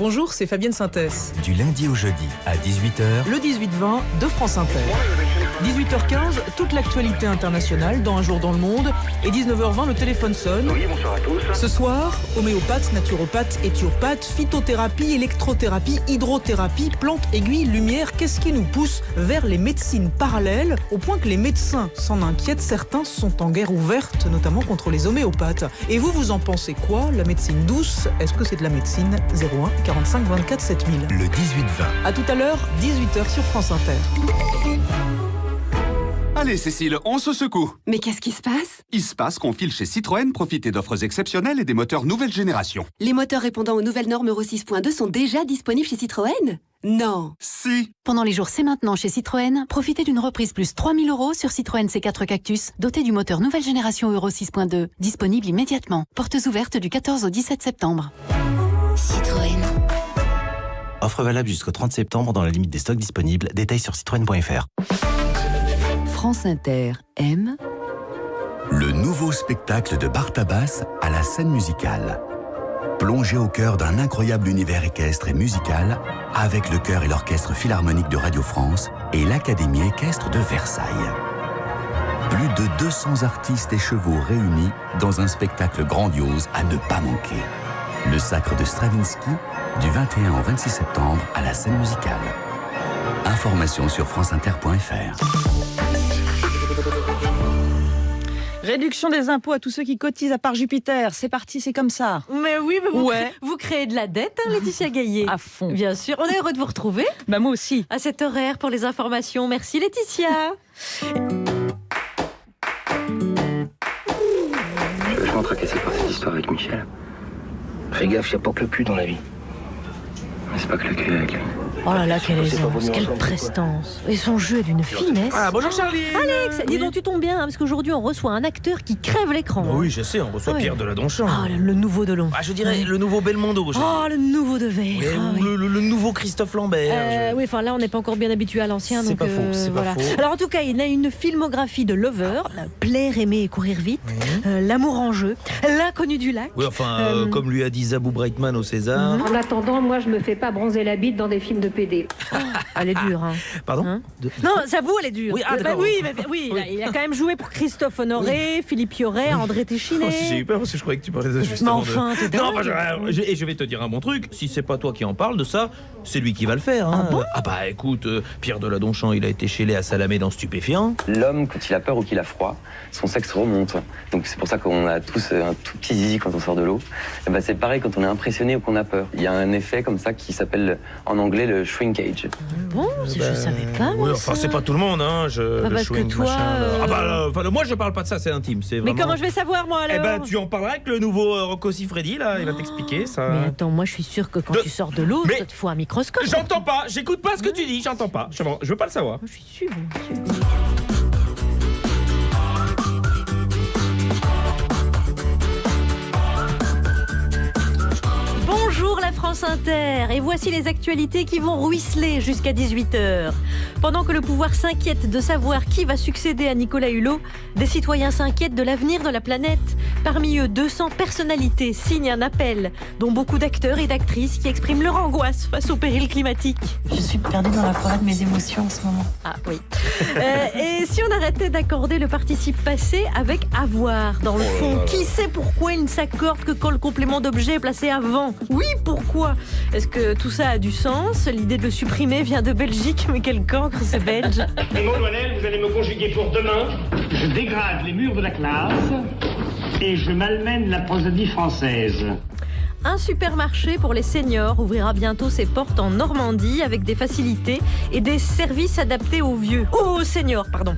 Bonjour, c'est Fabienne Synthèse. Du lundi au jeudi à 18h. Le 18-20 de France Inter. 18h15, toute l'actualité internationale dans Un jour dans le monde. Et 19h20, le téléphone sonne. Oui, bonsoir à tous. Ce soir, homéopathe, naturopathe, éthiopathe, phytothérapie, électrothérapie, hydrothérapie, plantes, aiguilles, lumière. Qu'est-ce qui nous pousse vers les médecines parallèles, au point que les médecins s'en inquiètent. Certains sont en guerre ouverte, notamment contre les homéopathes. Et vous en pensez quoi? La médecine douce, est-ce que c'est de la médecine? 01 45 24 7000. Le 18-20. A tout à l'heure, 18h sur France Inter. Allez Cécile, on se secoue. Mais qu'est-ce qui se passe? Il se passe qu'on file chez Citroën profiter d'offres exceptionnelles et des moteurs nouvelle génération. Les moteurs répondant aux nouvelles normes Euro 6.2 sont déjà disponibles chez Citroën? Non. Si. Pendant les jours C'est maintenant chez Citroën, profitez d'une reprise plus 3 000 € sur Citroën C4 Cactus, doté du moteur nouvelle génération Euro 6.2. Disponible immédiatement. Portes ouvertes du 14 au 17 septembre. Citroën. Offre valable jusqu'au 30 septembre dans la limite des stocks disponibles. Détails sur citroën.fr. France Inter aime Le nouveau spectacle de Bartabas à la scène musicale. Plongez au cœur d'un incroyable univers équestre et musical avec le chœur et l'orchestre philharmonique de Radio France et l'Académie équestre de Versailles. Plus de 200 artistes et chevaux réunis dans un spectacle grandiose à ne pas manquer. Le Sacre de Stravinsky, du 21 au 26 septembre à la scène musicale. Informations sur franceinter.fr. Réduction des impôts à tous ceux qui cotisent à part Jupiter. C'est parti, c'est comme ça. Mais oui, mais Ouais. vous créez de la dette, hein, Laetitia Gaillet. À fond. Bien sûr. On est heureux de vous retrouver Bah moi aussi. à cet horaire pour les informations. Merci Laetitia. Je suis vachement tracassé par cette histoire avec Michel. Fais gaffe, y a pas que le cul dans la vie. Mais c'est pas que le cul avec lui. Oh là là, quelle C'est pas aisance, venu quelle ensemble, prestance. Et son jeu est d'une finesse. Ah, bonjour Charlie. Alex, dis donc, tu tombes bien, hein, parce qu'aujourd'hui on reçoit un acteur qui crève l'écran. Oui, je sais, on reçoit Ouais. Pierre Deladonchamp. Ah, le nouveau Delon. Ah, je dirais le nouveau Belmondo. Oh, le nouveau de verre. Mais, Ah, ou oui. le nouveau Christophe Lambert. Oui, enfin là on n'est pas encore bien habitué à l'ancien. C'est donc, pas faux, c'est pas voilà. faux. Alors en tout cas, il a une filmographie de Lover, Plaire, aimer et courir vite, L'amour en jeu, L'inconnu du lac. Oui, enfin, comme lui a dit Zabou Breitman au César. En attendant, moi, je me fais pas bronzer la bite dans des films de PD. Elle est dure, hein. Pardon Hein Non, j'avoue, elle est dure. Oui, ah, d'accord. Oui, il a quand même joué pour Christophe Honoré, Philippe Yoret, André Téchiné. Oh, si j'ai eu peur parce que je croyais que tu parlais de Mais justement. enfin, t'es Non, dingue. et je vais te dire un bon truc. Si c'est pas toi qui en parle de ça, c'est lui qui va le faire. Hein. Ah bon bah écoute, Pierre Deladonchamp, il a été chez Léa Salamé dans Stupéfiant. L'homme, quand il a peur ou qu'il a froid, son sexe remonte. Donc c'est pour ça qu'on a tous un tout petit zizi quand on sort de l'eau. Et ben, c'est pareil quand on est impressionné ou qu'on a peur. Il y a un effet comme ça qui s'appelle en anglais le shrinkage. Bon, je savais pas, Oui, moi, enfin, ça. c'est pas tout le monde, hein. Bah, parce que toi, Ah bah, enfin, moi je parle pas de ça, c'est intime. C'est Mais vraiment... comment je vais savoir, moi, alors Eh ben, tu en parleras avec le nouveau Rocco Siffredi, là, il va t'expliquer ça. Mais attends, moi, je suis sûre que quand De- tu sors de l'eau, Mais- il te faut un microscope. J'entends pas, j'écoute pas ce que tu dis, j'entends pas. Je veux pas le savoir. Je suis sûre, bien sûr. Bonjour la France Inter, et voici les actualités qui vont ruisseler jusqu'à 18h. Pendant que le pouvoir s'inquiète de savoir qui va succéder à Nicolas Hulot, des citoyens s'inquiètent de l'avenir de la planète. Parmi eux, 200 personnalités signent un appel, dont beaucoup d'acteurs et d'actrices qui expriment leur angoisse face au péril climatique. Je suis perdue dans la forêt de mes émotions en ce moment. Ah oui. Et si on arrêtait d'accorder le participe passé avec avoir, dans le fond, qui sait pourquoi il ne s'accorde que quand le complément d'objet est placé avant? Oui, pourquoi? Est-ce que tout ça a du sens? L'idée de le supprimer vient de Belgique, mais quel cancre, c'est belge. Maud Wanel, vous allez me conjuguer pour demain. Je dégrade les murs de la classe et je malmène la prosodie française. Un supermarché pour les seniors ouvrira bientôt ses portes en Normandie avec des facilités et des services adaptés aux vieux. Aux seniors, pardon.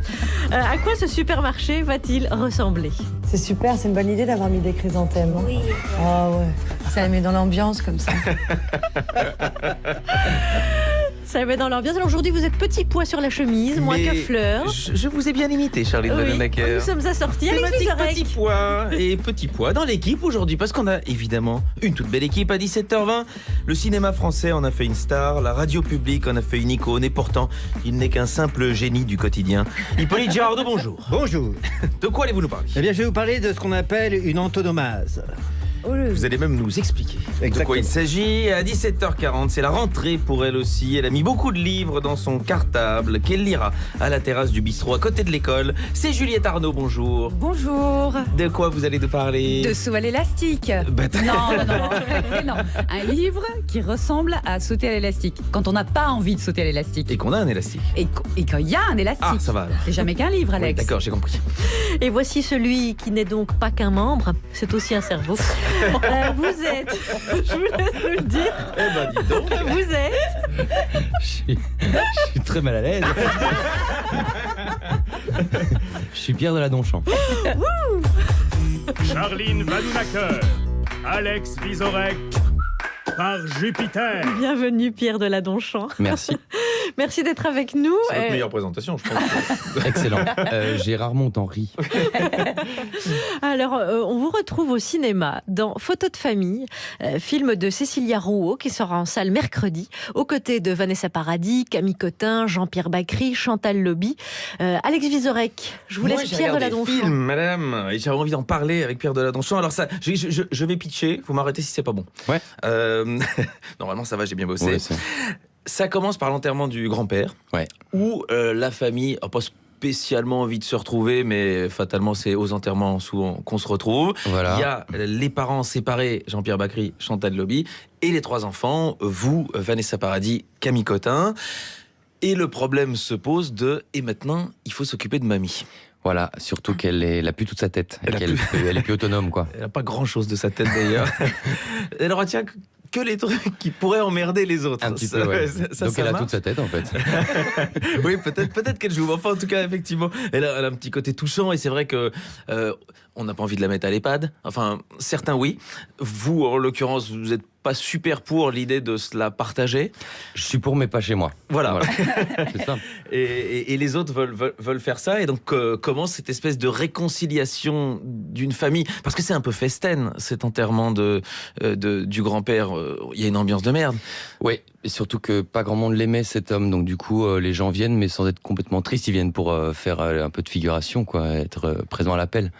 À quoi ce supermarché va-t-il ressembler? C'est super, c'est une bonne idée d'avoir mis des chrysanthèmes. Oui. Ah ouais, ça met dans l'ambiance comme ça. Ça met dans l'ambiance. Alors aujourd'hui, vous êtes petit pois sur la chemise, moins Mais que fleur. Je vous ai bien imité, Charlie de Oui, Vadenacker. nous sommes assortis. Allez, Thématique Vizorek. petit pois et petit pois dans l'équipe aujourd'hui parce qu'on a évidemment une toute belle équipe à 17h20. Le cinéma français en a fait une star, la radio publique en a fait une icône et pourtant il n'est qu'un simple génie du quotidien. Hippolyte Girardot, bonjour. Bonjour. De quoi allez-vous nous parler? Eh bien, je vais vous parler de ce qu'on appelle une antonomase. Vous allez même nous expliquer de quoi il s'agit. À 17h40, c'est la rentrée pour elle aussi. Elle a mis beaucoup de livres dans son cartable qu'elle lira à la terrasse du bistrot à côté de l'école. C'est Juliette Arnaud, bonjour. Bonjour. De quoi vous allez nous parler? De saut à l'élastique. Non. Un livre qui ressemble à sauter à l'élastique. Quand on n'a pas envie de sauter à l'élastique. Et qu'on a un élastique. Et quand il y a un élastique. Ah, ça va alors. C'est jamais qu'un livre, Alex. Oui, d'accord, j'ai compris. Et voici celui qui n'est donc pas qu'un membre, c'est aussi un cerveau. Vous êtes, je vous laisse nous le dire. Eh ben, dis donc. Vous êtes. Je suis très mal à l'aise. Je suis Pierre de la Donchamp. Charline Vanhoenacker, Alex Vizorek, par Jupiter. Bienvenue Pierre de la Donchamp. Merci. Merci d'être avec nous. C'est votre meilleure présentation, je pense. Excellent. Gérard Montenry. Alors, on vous retrouve au cinéma dans Photo de famille, film de Cécilia Rouault qui sera en salle mercredi, aux côtés de Vanessa Paradis, Camille Cotin, Jean-Pierre Bacry, Chantal Lobby, Alex Vizorek. Je vous laisse Pierre de la Donchamp. Film, madame, et j'avais envie d'en parler avec Pierre de la Donchamp. Alors ça, je vais pitcher, vous m'arrêtez si c'est pas bon. Ouais. Normalement ça va, j'ai bien bossé. Ouais, ça commence par l'enterrement du grand-père, où la famille n'a pas spécialement envie de se retrouver, mais fatalement c'est aux enterrements souvent qu'on se retrouve. Voilà. Il y a les parents séparés, Jean-Pierre Bacry, Chantal Lobby, et les 3 enfants, vous, Vanessa Paradis, Camille Cotin. Et le problème se pose et maintenant, il faut s'occuper de mamie. Voilà, surtout qu'elle n'a plus toute sa tête, elle est plus autonome, quoi. Elle n'a pas grand-chose de sa tête d'ailleurs. Elle retient que les trucs qui pourraient emmerder les autres. Un petit peu, ouais. Donc elle a toute sa tête en fait. Oui, peut-être qu'elle joue. Enfin, en tout cas, effectivement, elle a un petit côté touchant et c'est vrai que on n'a pas envie de la mettre à l'EHPAD. Enfin, certains oui. Vous, en l'occurrence, vous n'êtes pas super pour l'idée de se la partager. Je suis pour, mais pas chez moi. Voilà. C'est ça. Et les autres veulent faire ça. Et donc, commence cette espèce de réconciliation d'une famille. Parce que c'est un peu festaine, cet enterrement du grand-père. Il y a une ambiance de merde. Oui, et surtout que pas grand monde l'aimait, cet homme. Donc, du coup, les gens viennent, mais sans être complètement tristes. Ils viennent pour faire un peu de figuration, quoi, être présent à l'appel.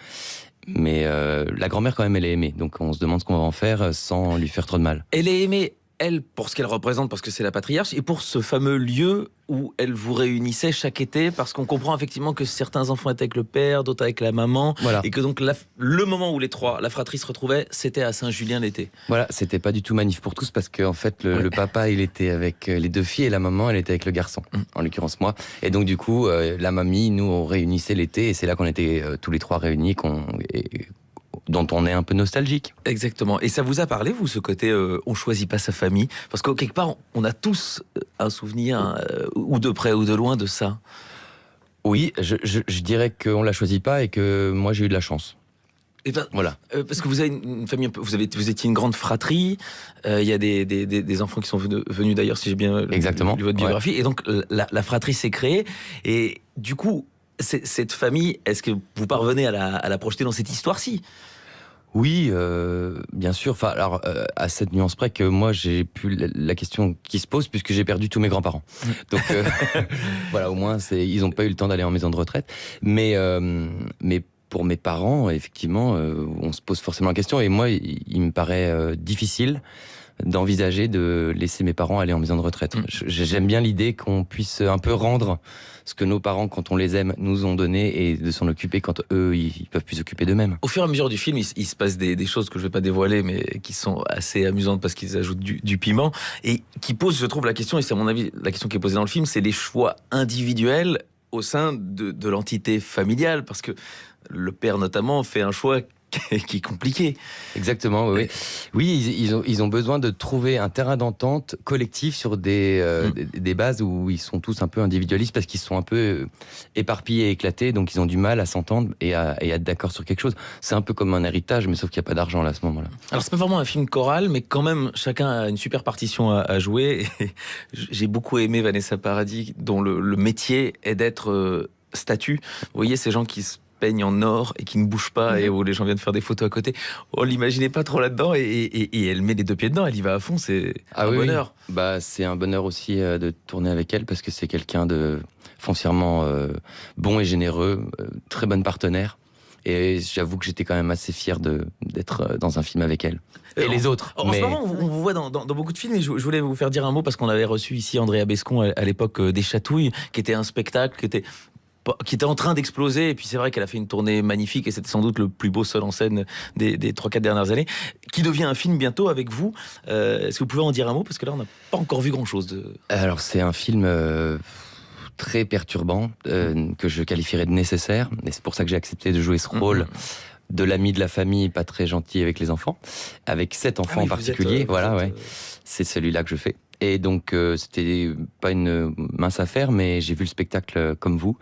Mais la grand-mère, quand même, elle est aimée. Donc on se demande ce qu'on va en faire sans lui faire trop de mal. Elle est aimée, elle, pour ce qu'elle représente, parce que c'est la patriarche, et pour ce fameux lieu où elle vous réunissait chaque été, parce qu'on comprend effectivement que certains enfants étaient avec le père, d'autres avec la maman, voilà. Et que donc le moment où la fratrie se retrouvait, c'était à Saint-Julien l'été. Voilà, c'était pas du tout manif pour tous, parce qu'en fait, le papa, il était avec les 2 filles, et la maman, elle était avec le garçon, en l'occurrence moi. Et donc du coup, la mamie, nous, on réunissait l'été, et c'est là qu'on était tous les 3 réunis, dont on est un peu nostalgique. Exactement. Et ça vous a parlé, vous, ce côté on choisit pas sa famille? Parce que quelque part, on a tous un souvenir, ou de près ou de loin, de ça. Oui, je dirais qu'on la choisit pas et que moi, j'ai eu de la chance. Et ben, voilà. Parce que vous avez une famille, vous étiez une grande fratrie. Il y a des enfants qui sont venus d'ailleurs, si j'ai bien lu votre biographie. Ouais. Et donc la fratrie s'est créée. Et du coup, cette famille, est-ce que vous parvenez à la projeter dans cette histoire-ci? Oui, bien sûr. Enfin, alors, à cette nuance près que moi, j'ai plus la question qui se pose puisque j'ai perdu tous mes grands-parents. Donc, voilà, au moins, ils n'ont pas eu le temps d'aller en maison de retraite. Mais pour mes parents, effectivement, on se pose forcément la question. Et moi, il me paraît difficile d'envisager de laisser mes parents aller en maison de retraite. J'aime bien l'idée qu'on puisse un peu rendre ce que nos parents, quand on les aime, nous ont donné et de s'en occuper quand eux, ils peuvent plus s'occuper d'eux-mêmes. Au fur et à mesure du film, il se passe des choses que je ne vais pas dévoiler, mais qui sont assez amusantes parce qu'ils ajoutent du piment et qui posent, je trouve, la question, et c'est à mon avis la question qui est posée dans le film, c'est les choix individuels au sein de l'entité familiale, parce que le père notamment fait un choix qui est compliqué. Exactement, oui. Oui, ils ont besoin de trouver un terrain d'entente collectif sur des bases où ils sont tous un peu individualistes parce qu'ils sont un peu éparpillés et éclatés, donc ils ont du mal à s'entendre et à être d'accord sur quelque chose. C'est un peu comme un héritage, mais sauf qu'il n'y a pas d'argent là, à ce moment-là. Alors c'est pas vraiment un film choral, mais quand même chacun a une super partition à jouer. Et j'ai beaucoup aimé Vanessa Paradis, dont le métier est d'être statue. Vous voyez ces gens qui se peignent en or et qui ne bougent pas et où les gens viennent faire des photos à côté. On l'imaginait pas trop là-dedans et elle met les 2 pieds dedans, elle y va à fond, c'est un bonheur. Oui. Bah, c'est un bonheur aussi de tourner avec elle parce que c'est quelqu'un de foncièrement bon et généreux, très bonne partenaire. Et j'avoue que j'étais quand même assez fier d'être dans un film avec elle. Et les autres. En ce moment, on vous voit dans beaucoup de films, et je voulais vous faire dire un mot, parce qu'on avait reçu ici Andrea Bescon à l'époque des Chatouilles, qui était un spectacle qui était en train d'exploser, et puis c'est vrai qu'elle a fait une tournée magnifique, et c'était sans doute le plus beau seul en scène des 3-4 dernières années, qui devient un film bientôt avec vous. Est-ce que vous pouvez en dire un mot, parce que là on n'a pas encore vu grand-chose de... Alors c'est un film très perturbant, que je qualifierais de nécessaire, et c'est pour ça que j'ai accepté de jouer ce rôle de l'ami de la famille, pas très gentil avec les enfants, avec 7 enfants en particulier, c'est celui-là que je fais. Et donc, c'était pas une mince affaire, mais j'ai vu le spectacle comme vous,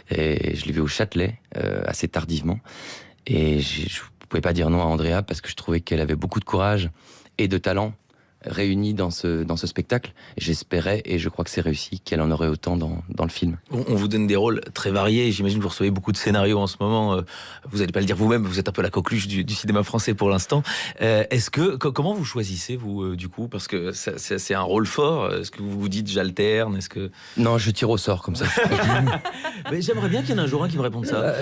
et je l'ai vu au Châtelet, assez tardivement, et je pouvais pas dire non à Andrea, parce que je trouvais qu'elle avait beaucoup de courage et de talent réunis dans ce spectacle. J'espérais, et je crois que c'est réussi, qu'elle en aurait autant dans le film. On vous donne des rôles très variés, j'imagine que vous recevez beaucoup de scénarios en ce moment, vous n'allez pas le dire vous-même, vous êtes un peu la coqueluche du cinéma français pour l'instant. Comment vous choisissez, vous, du coup, parce que c'est un rôle fort, est-ce que vous vous dites j'alterne, est-ce que... Non, je tire au sort, comme ça. Mais j'aimerais bien qu'il y en ait un jour qui me réponde ça.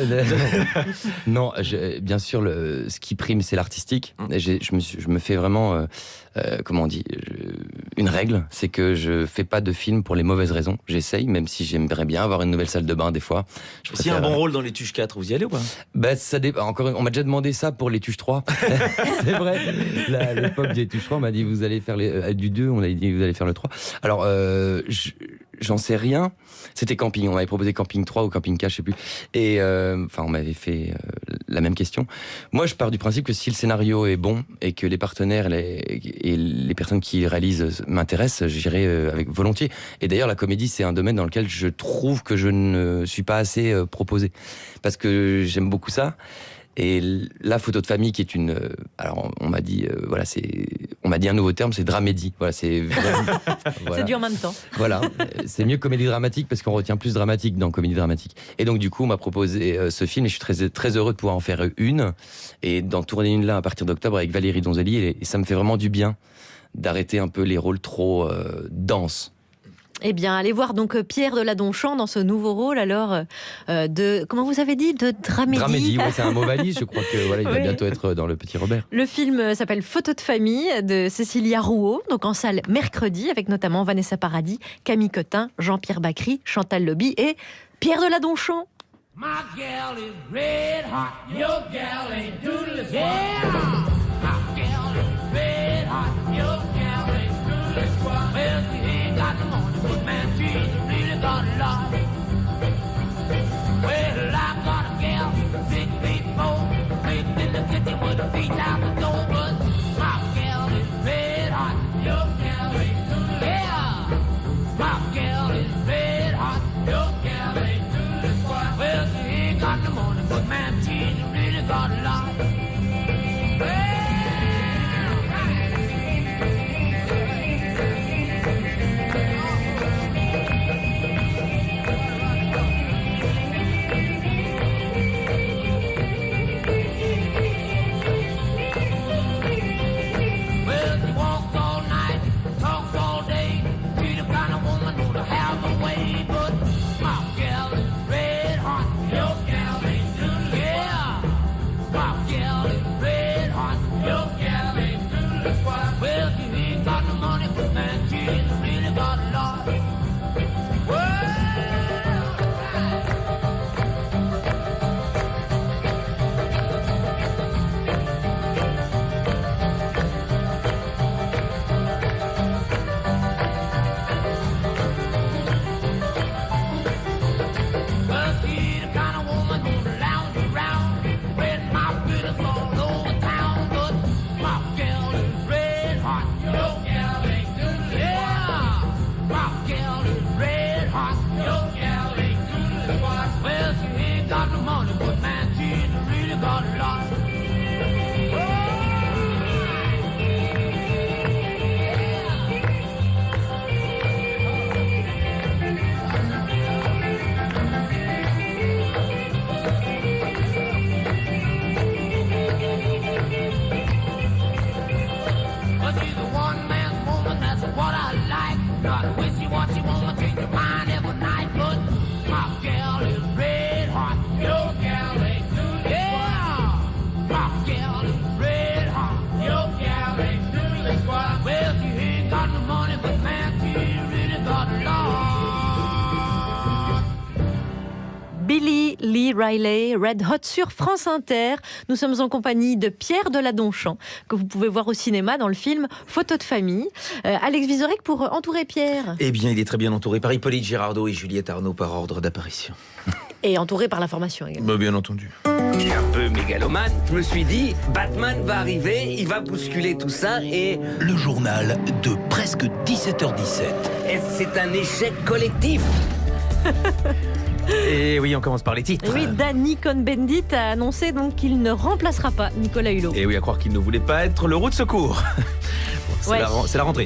Non, bien sûr, ce qui prime, c'est l'artistique. Je me fais vraiment... comment on dit, une règle, c'est que je fais pas de film pour les mauvaises raisons. J'essaye, même si j'aimerais bien avoir une nouvelle salle de bain des fois. S'il y a un bon rôle dans Les Tuches 4, vous y allez ou pas? Ça dépend. Encore, on m'a déjà demandé ça pour Les Tuches 3. C'est vrai. À l'époque des Tuches 3, on m'a dit vous allez faire du 2, on a dit vous allez faire le 3. Alors, j'en sais rien. C'était Camping. On m'avait proposé Camping 3 ou Camping 4, je sais plus. Et on m'avait fait la même question. Moi, je pars du principe que si le scénario est bon et que les partenaires et les personnes qui réalisent m'intéressent, j'irai avec volontiers. Et d'ailleurs, la comédie, c'est un domaine dans lequel je trouve que je ne suis pas assez proposé, parce que j'aime beaucoup ça. Et la photo de famille, qui est une... alors, on m'a dit, on m'a dit un nouveau terme, c'est dramédie. Voilà, c'est vraiment, C'est dur en même temps. Voilà, c'est mieux que comédie dramatique, parce qu'on retient plus dramatique dans comédie dramatique. Et donc, du coup, on m'a proposé ce film, et je suis très, très heureux de pouvoir en faire une, et d'en tourner une là à partir d'octobre avec Valérie Donzelli, et ça me fait vraiment du bien d'arrêter un peu les rôles trop denses. Eh bien, allez voir donc Pierre Deladonchamp dans ce nouveau rôle, alors, de, comment vous avez dit, de dramédie. Dramédie, c'est un mot valise, je crois que il va bientôt être dans le Petit Robert. Le film s'appelle Photo de famille, de Cécilia Rouault, donc en salle mercredi, avec notamment Vanessa Paradis, Camille Cotin, Jean-Pierre Bacry, Chantal Lobby et Pierre Deladonchamp. My gal is red hot, your gal ain't doodle yeah. My gal is red hot, your gal ain't doodle well, she ain't got no money, but man, she's really got a lot. Well, I got a gal, 6 feet 4, sitting in the kitchen with her feet out the door, but my gal is red hot, your gal ain't doodle yeah. My gal is red hot, your gal ain't doodle well, she ain't got no money, but man, she's really got a lot. Yeah! Lee Riley, Red Hot sur France Inter. Nous sommes en compagnie de Pierre Deladonchamp, que vous pouvez voir au cinéma dans le film Photo de famille. Alex Vizorek pour entourer Pierre. Eh bien, il est très bien entouré par Hippolyte Girardot et Juliette Arnaud par ordre d'apparition. Et entouré par l'information également. Bien entendu. J'ai un peu mégalomane. Je me suis dit, Batman va arriver, il va bousculer tout ça et... Le journal de presque 17h17. Est-ce c'est un échec collectif? Et oui, on commence par les titres. Et oui, Danny Cohn-Bendit a annoncé donc qu'il ne remplacera pas Nicolas Hulot. Et oui, à croire qu'il ne voulait pas être le roue de secours. C'est la rentrée.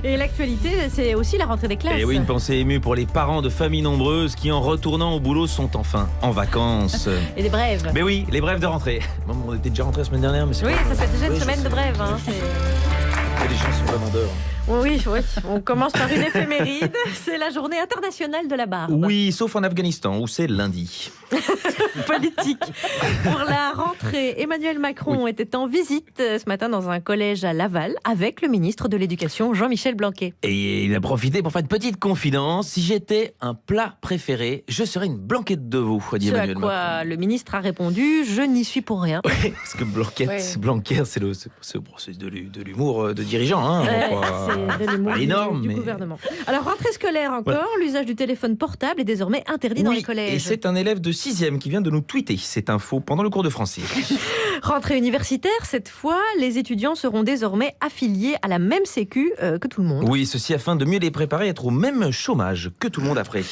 Et l'actualité, c'est aussi la rentrée des classes. Et oui, une pensée émue pour les parents de familles nombreuses qui, en retournant au boulot, sont enfin en vacances. Et des brèves. Mais oui, les brèves de rentrée. Bon, on était déjà rentré la semaine dernière, mais c'est oui, pas... ça fait déjà une semaine de brèves. Hein, les gens sont vraiment dehors. Oui, on commence par une éphéméride. C'est la journée internationale de la barbe. Oui, sauf en Afghanistan, où c'est lundi. Politique. Pour la rentrée, Emmanuel Macron était en visite ce matin dans un collège à Laval avec le ministre de l'Éducation, Jean-Michel Blanquer. Et il a profité pour faire une petite confidence. Si j'étais un plat préféré, je serais une blanquette de veau, a dit Emmanuel Macron. À quoi le ministre a répondu, je n'y suis pour rien. Oui, parce que Blanquer, c'est de l'humour de dirigeant. Hein, c'est de l'humour énorme, du gouvernement. Alors, rentrée scolaire encore, l'usage du téléphone portable est désormais interdit dans les collèges. Et c'est un élève de 6e qui vient de nous tweeter cette info pendant le cours de français. Rentrée universitaire, cette fois, les étudiants seront désormais affiliés à la même sécu que tout le monde. Oui, ceci afin de mieux les préparer à être au même chômage que tout le monde après.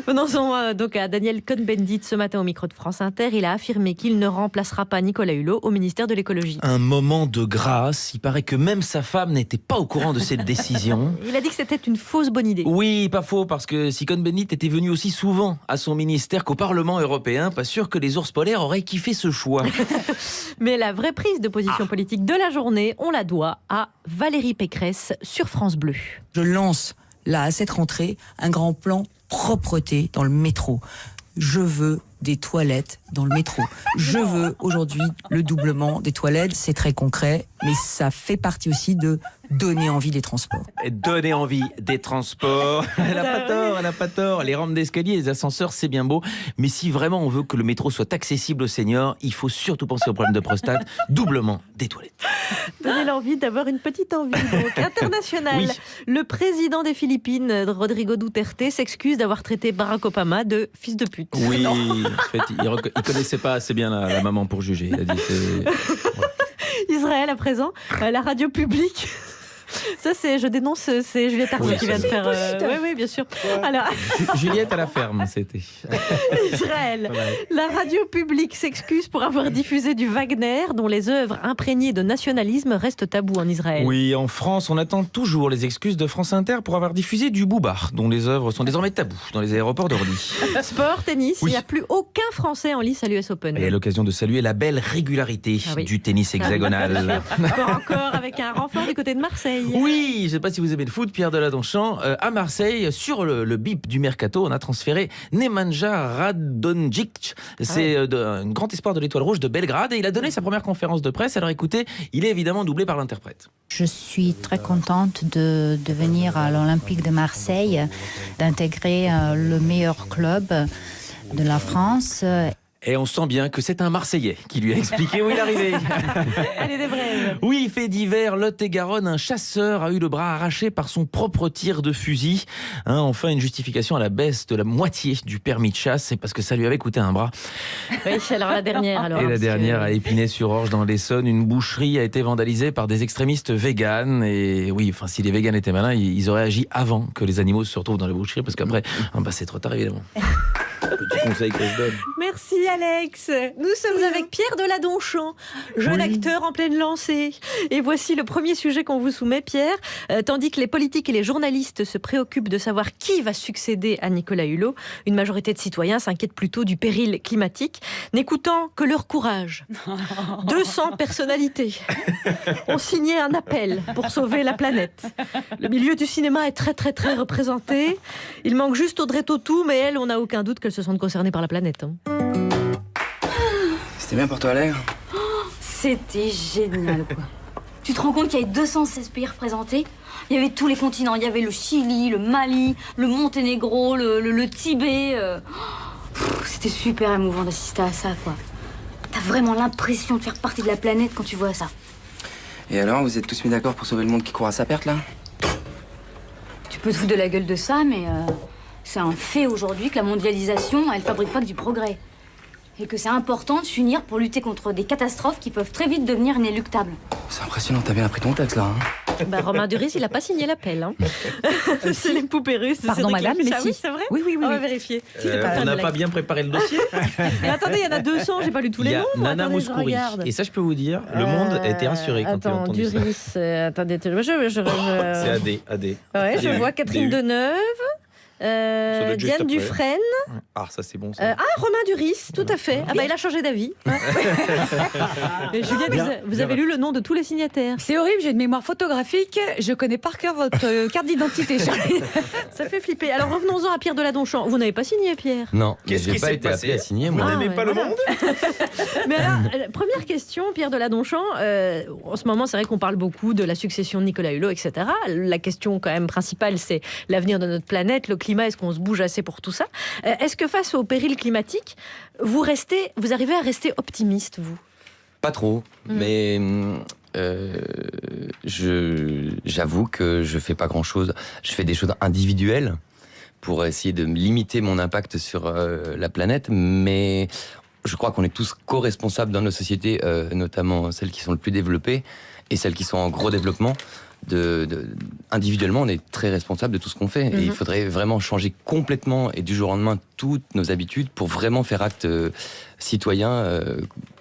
Venons-en donc à Daniel Cohn-Bendit ce matin au micro de France Inter. Il a affirmé qu'il ne remplacera pas Nicolas Hulot au ministère de l'écologie. Un moment de grâce. Il paraît que même sa femme n'était pas au courant de cette décision. Il a dit que c'était une fausse bonne idée. Oui, pas faux, parce que si Cohn-Bendit était venu aussi souvent à son ministère qu'au Parlement européen, pas sûr que les ours polaires auraient kiffé ce choix. Mais la vraie prise de position politique de la journée, on la doit à Valérie Pécresse sur France Bleu. Je lance là, à cette rentrée, un grand plan propreté dans le métro. Je veux des toilettes dans le métro. Je veux aujourd'hui le doublement des toilettes. C'est très concret, mais ça fait partie aussi de donner envie des transports. Et donner envie des transports. Elle a pas tort. Les rampes d'escalier, les ascenseurs, c'est bien beau. Mais si vraiment on veut que le métro soit accessible aux seniors, il faut surtout penser au problème de prostate. Doublement des toilettes. Donner l'envie d'avoir une petite envie donc internationale. Oui. Le président des Philippines, Rodrigo Duterte, s'excuse d'avoir traité Barack Obama de fils de pute. Oui, en fait, il connaissait pas assez bien la maman pour juger. Il a dit Israël à présent, la radio publique. Ça, je dénonce, c'est Juliette Arnaud qui vient de faire. Oui, bien sûr. Alors... Juliette à la ferme, c'était. Israël. La radio publique s'excuse pour avoir diffusé du Wagner, dont les œuvres imprégnées de nationalisme restent tabous en Israël. Oui, en France, on attend toujours les excuses de France Inter pour avoir diffusé du Booba, dont les œuvres sont désormais tabous dans les aéroports d'Orly. Sport, tennis, il n'y a plus aucun Français en lice à l'US Open. Et à l'occasion de saluer la belle régularité du tennis hexagonal. Encore avec un renfort du côté de Marseille. Oui, je ne sais pas si vous aimez le foot, Pierre Deladonchamp. À Marseille, sur le bip du Mercato, on a transféré Nemanja Radonjic. C'est un grand espoir de l'Étoile Rouge de Belgrade et il a donné sa première conférence de presse. Alors écoutez, il est évidemment doublé par l'interprète. Je suis très contente de venir à l'Olympique de Marseille, d'intégrer le meilleur club de la France. Et on sent bien que c'est un Marseillais qui lui a expliqué où il arrivait. Allez, des brèves. Oui, fait divers, Lot-et-Garonne, un chasseur a eu le bras arraché par son propre tir de fusil. Enfin, une justification à la baisse de la moitié du permis de chasse, c'est parce que ça lui avait coûté un bras. Oui, alors la dernière. Alors, et la dernière, à Épinay-sur-Orge, dans l'Essonne, une boucherie a été vandalisée par des extrémistes véganes. Et oui, enfin, si les véganes étaient malins, ils auraient agi avant que les animaux se retrouvent dans la boucherie, parce qu'après, c'est trop tard, évidemment. Petit conseil que je donne. Merci Alex. Nous sommes avec Pierre Deladonchamp, jeune acteur en pleine lancée. Et voici le premier sujet qu'on vous soumet, Pierre. Tandis que les politiques et les journalistes se préoccupent de savoir qui va succéder à Nicolas Hulot, une majorité de citoyens s'inquiète plutôt du péril climatique, n'écoutant que leur courage. 200 personnalités ont signé un appel pour sauver la planète. Le milieu du cinéma est très très très représenté. Il manque juste Audrey Tautou, mais elle, on n'a aucun doute qu'elle se sente concernée par la planète. C'était bien pour toi, Allègre? C'était génial, quoi. Tu te rends compte qu'il y avait 216 pays représentés? Il y avait tous les continents. Il y avait le Chili, le Mali, le Monténégro, le Tibet. C'était super émouvant d'assister à ça, quoi. T'as vraiment l'impression de faire partie de la planète quand tu vois ça. Et alors, vous êtes tous mis d'accord pour sauver le monde qui court à sa perte, là? Tu peux te foutre de la gueule de ça, mais c'est un fait aujourd'hui que la mondialisation, elle fabrique pas que du progrès. Et que c'est important de s'unir pour lutter contre des catastrophes qui peuvent très vite devenir inéluctables. C'est impressionnant, t'as bien appris ton texte, là. Hein. Romain Duris, il n'a pas signé l'appel. Hein. C'est les poupées russes. Pardon, madame, mais oui, c'est vrai? Oui. On va vérifier. On n'a pas bien préparé le dossier. Mais attendez, il y en a 200, j'ai pas lu tous les noms. Il y a Nana Mouskouri. Et ça, je peux vous dire, le monde a été rassuré quand il a entendu Duris, ça. attendez, C'est AD. Ouais, je vois Catherine Deneuve. Diane Dufresne. Ah, ça c'est bon. Ça. Romain Duris, tout à fait. Ah bah il a changé d'avis. Mais Juliette, vous avez lu le nom de tous les signataires. C'est horrible, j'ai une mémoire photographique. Je connais par cœur votre carte d'identité, Charlie. Ça fait flipper. Alors revenons-en à Pierre Deladonchamp. Vous n'avez pas signé, Pierre? Non, qu'est-ce qui pas s'est été passé appelé à signer. Moi. Vous n'aimez pas le monde? Mais alors, première question, Pierre Deladonchamp. En ce moment, c'est vrai qu'on parle beaucoup de la succession de Nicolas Hulot, etc. La question quand même principale, c'est l'avenir de notre planète, le climat, est-ce qu'on se bouge assez pour tout ça? Est-ce que face au péril climatique, vous arrivez à rester optimiste, vous? Pas trop, mais j'avoue que je fais pas grand-chose. Je fais des choses individuelles pour essayer de limiter mon impact sur la planète, mais je crois qu'on est tous co-responsables dans nos sociétés, notamment celles qui sont le plus développées et celles qui sont en gros développement. Individuellement, on est très responsable de tout ce qu'on fait. Et il faudrait vraiment changer complètement et du jour au lendemain toutes nos habitudes pour vraiment faire acte citoyen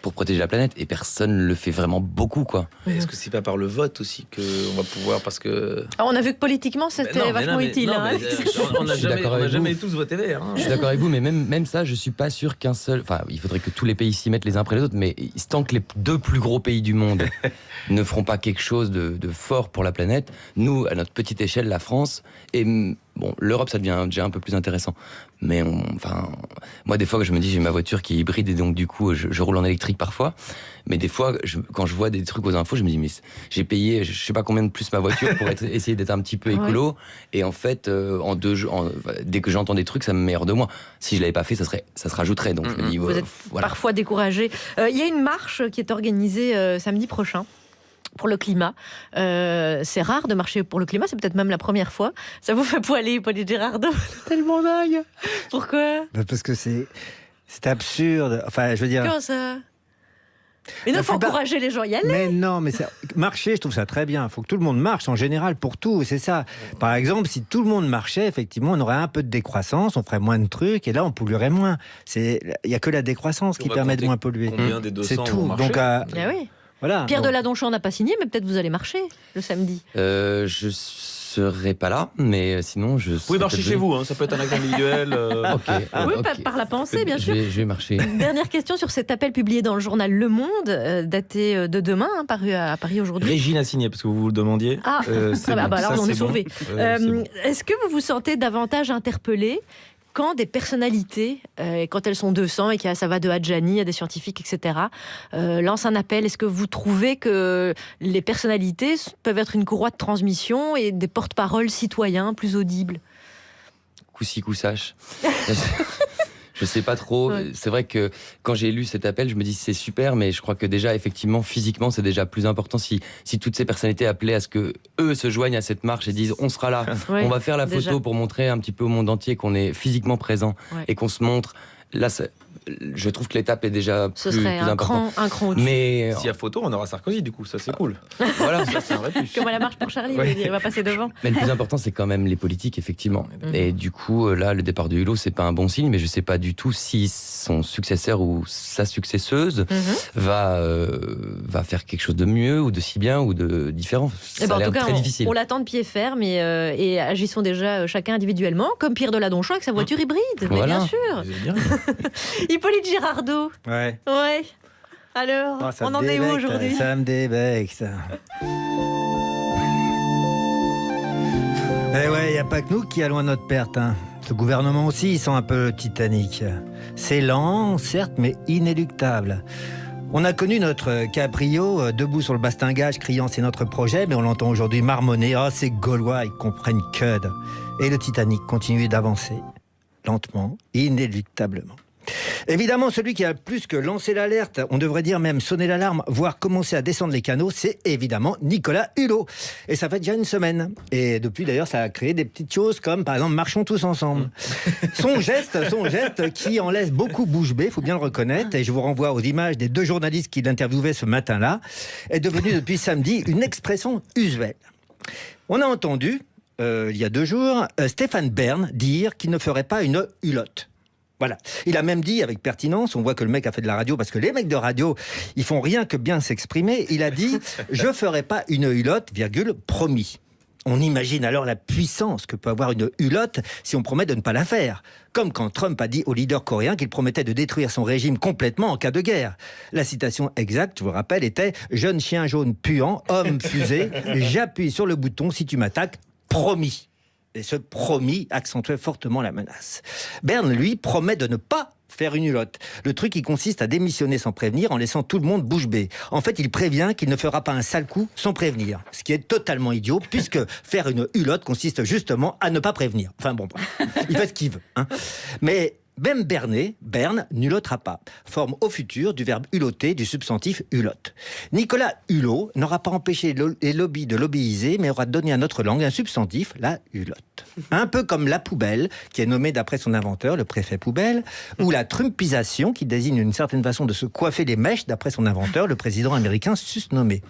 pour protéger la planète. Et personne ne le fait vraiment beaucoup, quoi. Est-ce que c'est pas par le vote aussi qu'on va pouvoir, parce que... On a vu que politiquement, c'était vachement utile. On n'a jamais tous voté vert. Hein. Je suis d'accord avec vous, mais même ça, je suis pas sûr qu'un seul... Enfin, il faudrait que tous les pays s'y mettent les uns après les autres, mais tant que les 2 plus gros pays du monde ne feront pas quelque chose de fort pour la planète, nous, à notre petite échelle, la France, et bon, l'Europe, ça devient déjà un peu plus intéressant. Mais moi, des fois, je me dis, j'ai ma voiture qui est hybride et donc du coup, je roule en électrique parfois. Mais des fois, quand je vois des trucs aux infos, je me dis, mais j'ai payé, je sais pas combien de plus ma voiture pour essayer d'être un petit peu écolo. Ouais. Et en fait, dès que j'entends des trucs, ça me met hors de moi. Si je l'avais pas fait, ça se rajouterait. Donc, je me dis, vous êtes parfois découragé. Il y a une marche qui est organisée samedi prochain pour le climat. C'est rare de marcher pour le climat, c'est peut-être même la première fois. Ça vous fait poiler, Hippolyte Girardot? Tellement dingue. Pourquoi? Parce que c'est absurde. Enfin, je veux dire... Comment ça? Mais non, il faut encourager les gens à y aller. Mais non, mais marcher, je trouve ça très bien. Il faut que tout le monde marche en général pour tout, c'est ça. Par exemple, si tout le monde marchait, effectivement, on aurait un peu de décroissance, on ferait moins de trucs, et là, on polluerait moins. Il n'y a que la décroissance qui permet de moins polluer. Combien des 200 c'est tout. Vont marcher? Donc, oui. Voilà. Pierre Deladonchamp n'a pas signé, mais peut-être vous allez marcher le samedi. Je serai pas là, mais sinon je... Vous pouvez marcher chez vous, hein, ça peut être un acte individuel. Oui, par la pensée, bien sûr. Je vais marcher. Dernière question sur cet appel publié dans le journal Le Monde, daté de demain, paru à Paris aujourd'hui. Régine a signé, parce que vous le demandiez. Ah, très bien, alors on est sauvés. Est-ce que vous vous sentez davantage interpellé quand des personnalités, quand elles sont 200 et ça va de Adjani à des scientifiques, etc., lancent un appel? Est-ce que vous trouvez que les personnalités peuvent être une courroie de transmission et des porte-paroles citoyens plus audibles? Coup-ci, coup-sache. Je sais pas trop. Ouais. C'est vrai que quand j'ai lu cet appel, je me dis c'est super, mais je crois que déjà, effectivement, physiquement, c'est déjà plus important si toutes ces personnalités appelaient à ce que eux se joignent à cette marche et disent on sera là, on va faire la photo pour montrer un petit peu au monde entier qu'on est physiquement présent et qu'on se montre. Là, je trouve que l'étape est déjà plus importante. Un cran au-dessus. Mais s'il y a photo, on aura Sarkozy, du coup, ça c'est cool. Voilà, ça c'est un vrai plus. Comme à la marche pour Charlie, il va passer devant. Mais le plus important, c'est quand même les politiques, effectivement. Et du coup, là, le départ de Hulot, c'est pas un bon signe, mais je sais pas du tout si son successeur ou sa successeuse va faire quelque chose de mieux ou de si bien ou de différent. Ça a l'air très difficile. On l'attend de pied ferme et agissons déjà chacun individuellement, comme Pierre Deladonchamp avec sa voiture hybride. Mais bien sûr. Hippolyte Girardot. Ouais. Alors, on en est où aujourd'hui? Ça me débecte. Eh ouais, il n'y a pas que nous qui allons à notre perte. Hein. Ce gouvernement aussi, ils sont un peu Titanic. C'est lent, certes, mais inéluctable. On a connu notre Caprio debout sur le bastingage criant c'est notre projet, mais on l'entend aujourd'hui marmonner « Ah, ces Gaulois, ils comprennent que de... » Et le Titanic continue d'avancer, lentement, inéluctablement. Évidemment, celui qui a plus que lancé l'alerte, on devrait dire même sonner l'alarme, voire commencer à descendre les canaux, c'est évidemment Nicolas Hulot. Et ça fait déjà une semaine. Et depuis d'ailleurs, ça a créé des petites choses comme par exemple Marchons tous ensemble. Son geste qui en laisse beaucoup bouche bée, il faut bien le reconnaître. Et je vous renvoie aux images des 2 journalistes qui l'interviewaient ce matin-là, est devenu depuis samedi une expression usuelle. On a entendu, il y a 2 jours, Stéphane Bern dire qu'il ne ferait pas une hulotte. Voilà. Il a même dit avec pertinence, on voit que le mec a fait de la radio, parce que les mecs de radio, ils font rien que bien s'exprimer. Il a dit « Je ferai pas une hulotte, promis ». On imagine alors la puissance que peut avoir une hulotte si on promet de ne pas la faire. Comme quand Trump a dit au leader coréen qu'il promettait de détruire son régime complètement en cas de guerre. La citation exacte, je vous rappelle, était « Jeune chien jaune puant, homme fusée, j'appuie sur le bouton si tu m'attaques, promis ». Et ce promis accentuait fortement la menace. Bern, lui, promet de ne pas faire une hulotte. Le truc qui consiste à démissionner sans prévenir en laissant tout le monde bouche bée. En fait, il prévient qu'il ne fera pas un sale coup sans prévenir. Ce qui est totalement idiot, puisque faire une hulotte consiste justement à ne pas prévenir. Enfin bon, bref. Il fait ce qu'il veut. Hein. Mais même Bern n'hulottera pas. Forme au futur du verbe hulotter du substantif hulotte. Nicolas Hulot n'aura pas empêché les lobbies de lobbyiser, mais aura donné à notre langue un substantif, la hulotte. Un peu comme la poubelle, qui est nommée d'après son inventeur, le préfet poubelle, ou la trumpisation, qui désigne une certaine façon de se coiffer les mèches, d'après son inventeur, le président américain susnommé.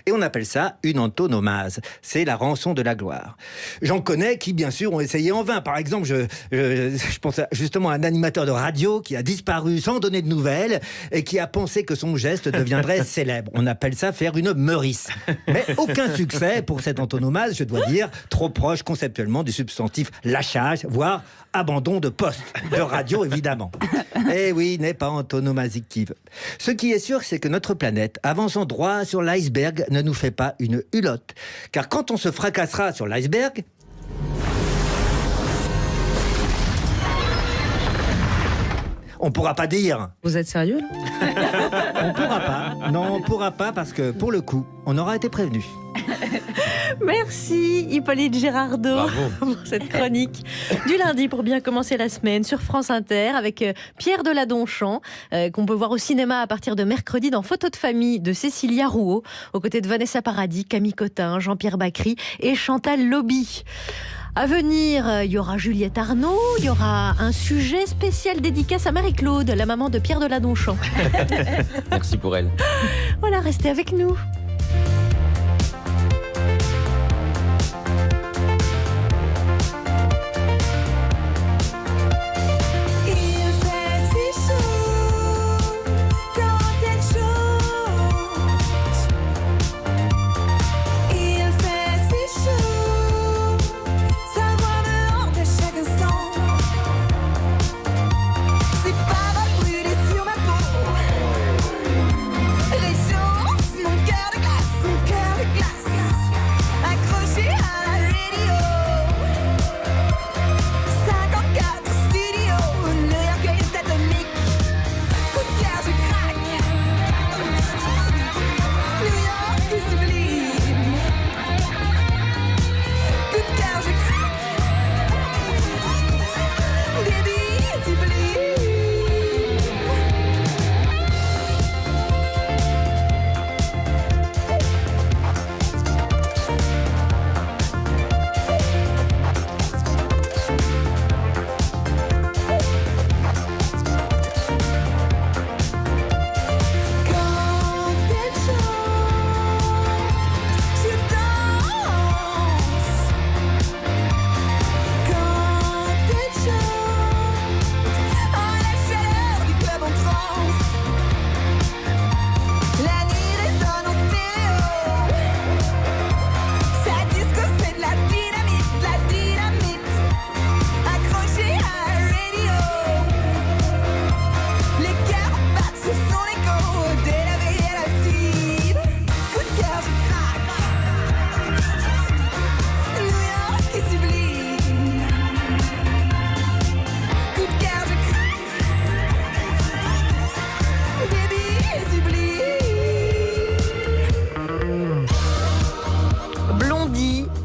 Et on appelle ça une antonomase. C'est la rançon de la gloire. J'en connais qui, bien sûr, ont essayé en vain. Par exemple, je pense justement à un animateur de radio qui a disparu sans donner de nouvelles et qui a pensé que son geste deviendrait célèbre. On appelle ça faire une meurice. Mais aucun succès pour cette antonomase, je dois dire, trop proche conceptuellement du substantif lâchage, voire abandon de poste, de radio évidemment. Eh oui, n'est pas antonomasique. Ce qui est sûr, c'est que notre planète, avançant droit sur l'iceberg, ne nous fait pas une hulotte. Car quand on se fracassera sur l'iceberg, on pourra pas dire. Vous êtes sérieux là? On pourra pas. Non, on pourra pas parce que pour le coup, on aura été prévenu. Merci Hippolyte Gérardot pour cette chronique du lundi pour bien commencer la semaine sur France Inter avec Pierre Deladonchamp qu'on peut voir au cinéma à partir de mercredi dans Photo de famille de Cécilia Rouault aux côtés de Vanessa Paradis, Camille Cotin, Jean-Pierre Bacry et Chantal Lobby. À venir, il y aura Juliette Arnaud, il y aura un sujet spécial dédicace à Marie-Claude, la maman de Pierre Deladonchamp. Merci pour elle. Voilà, restez avec nous. Réchauffe mon cœur de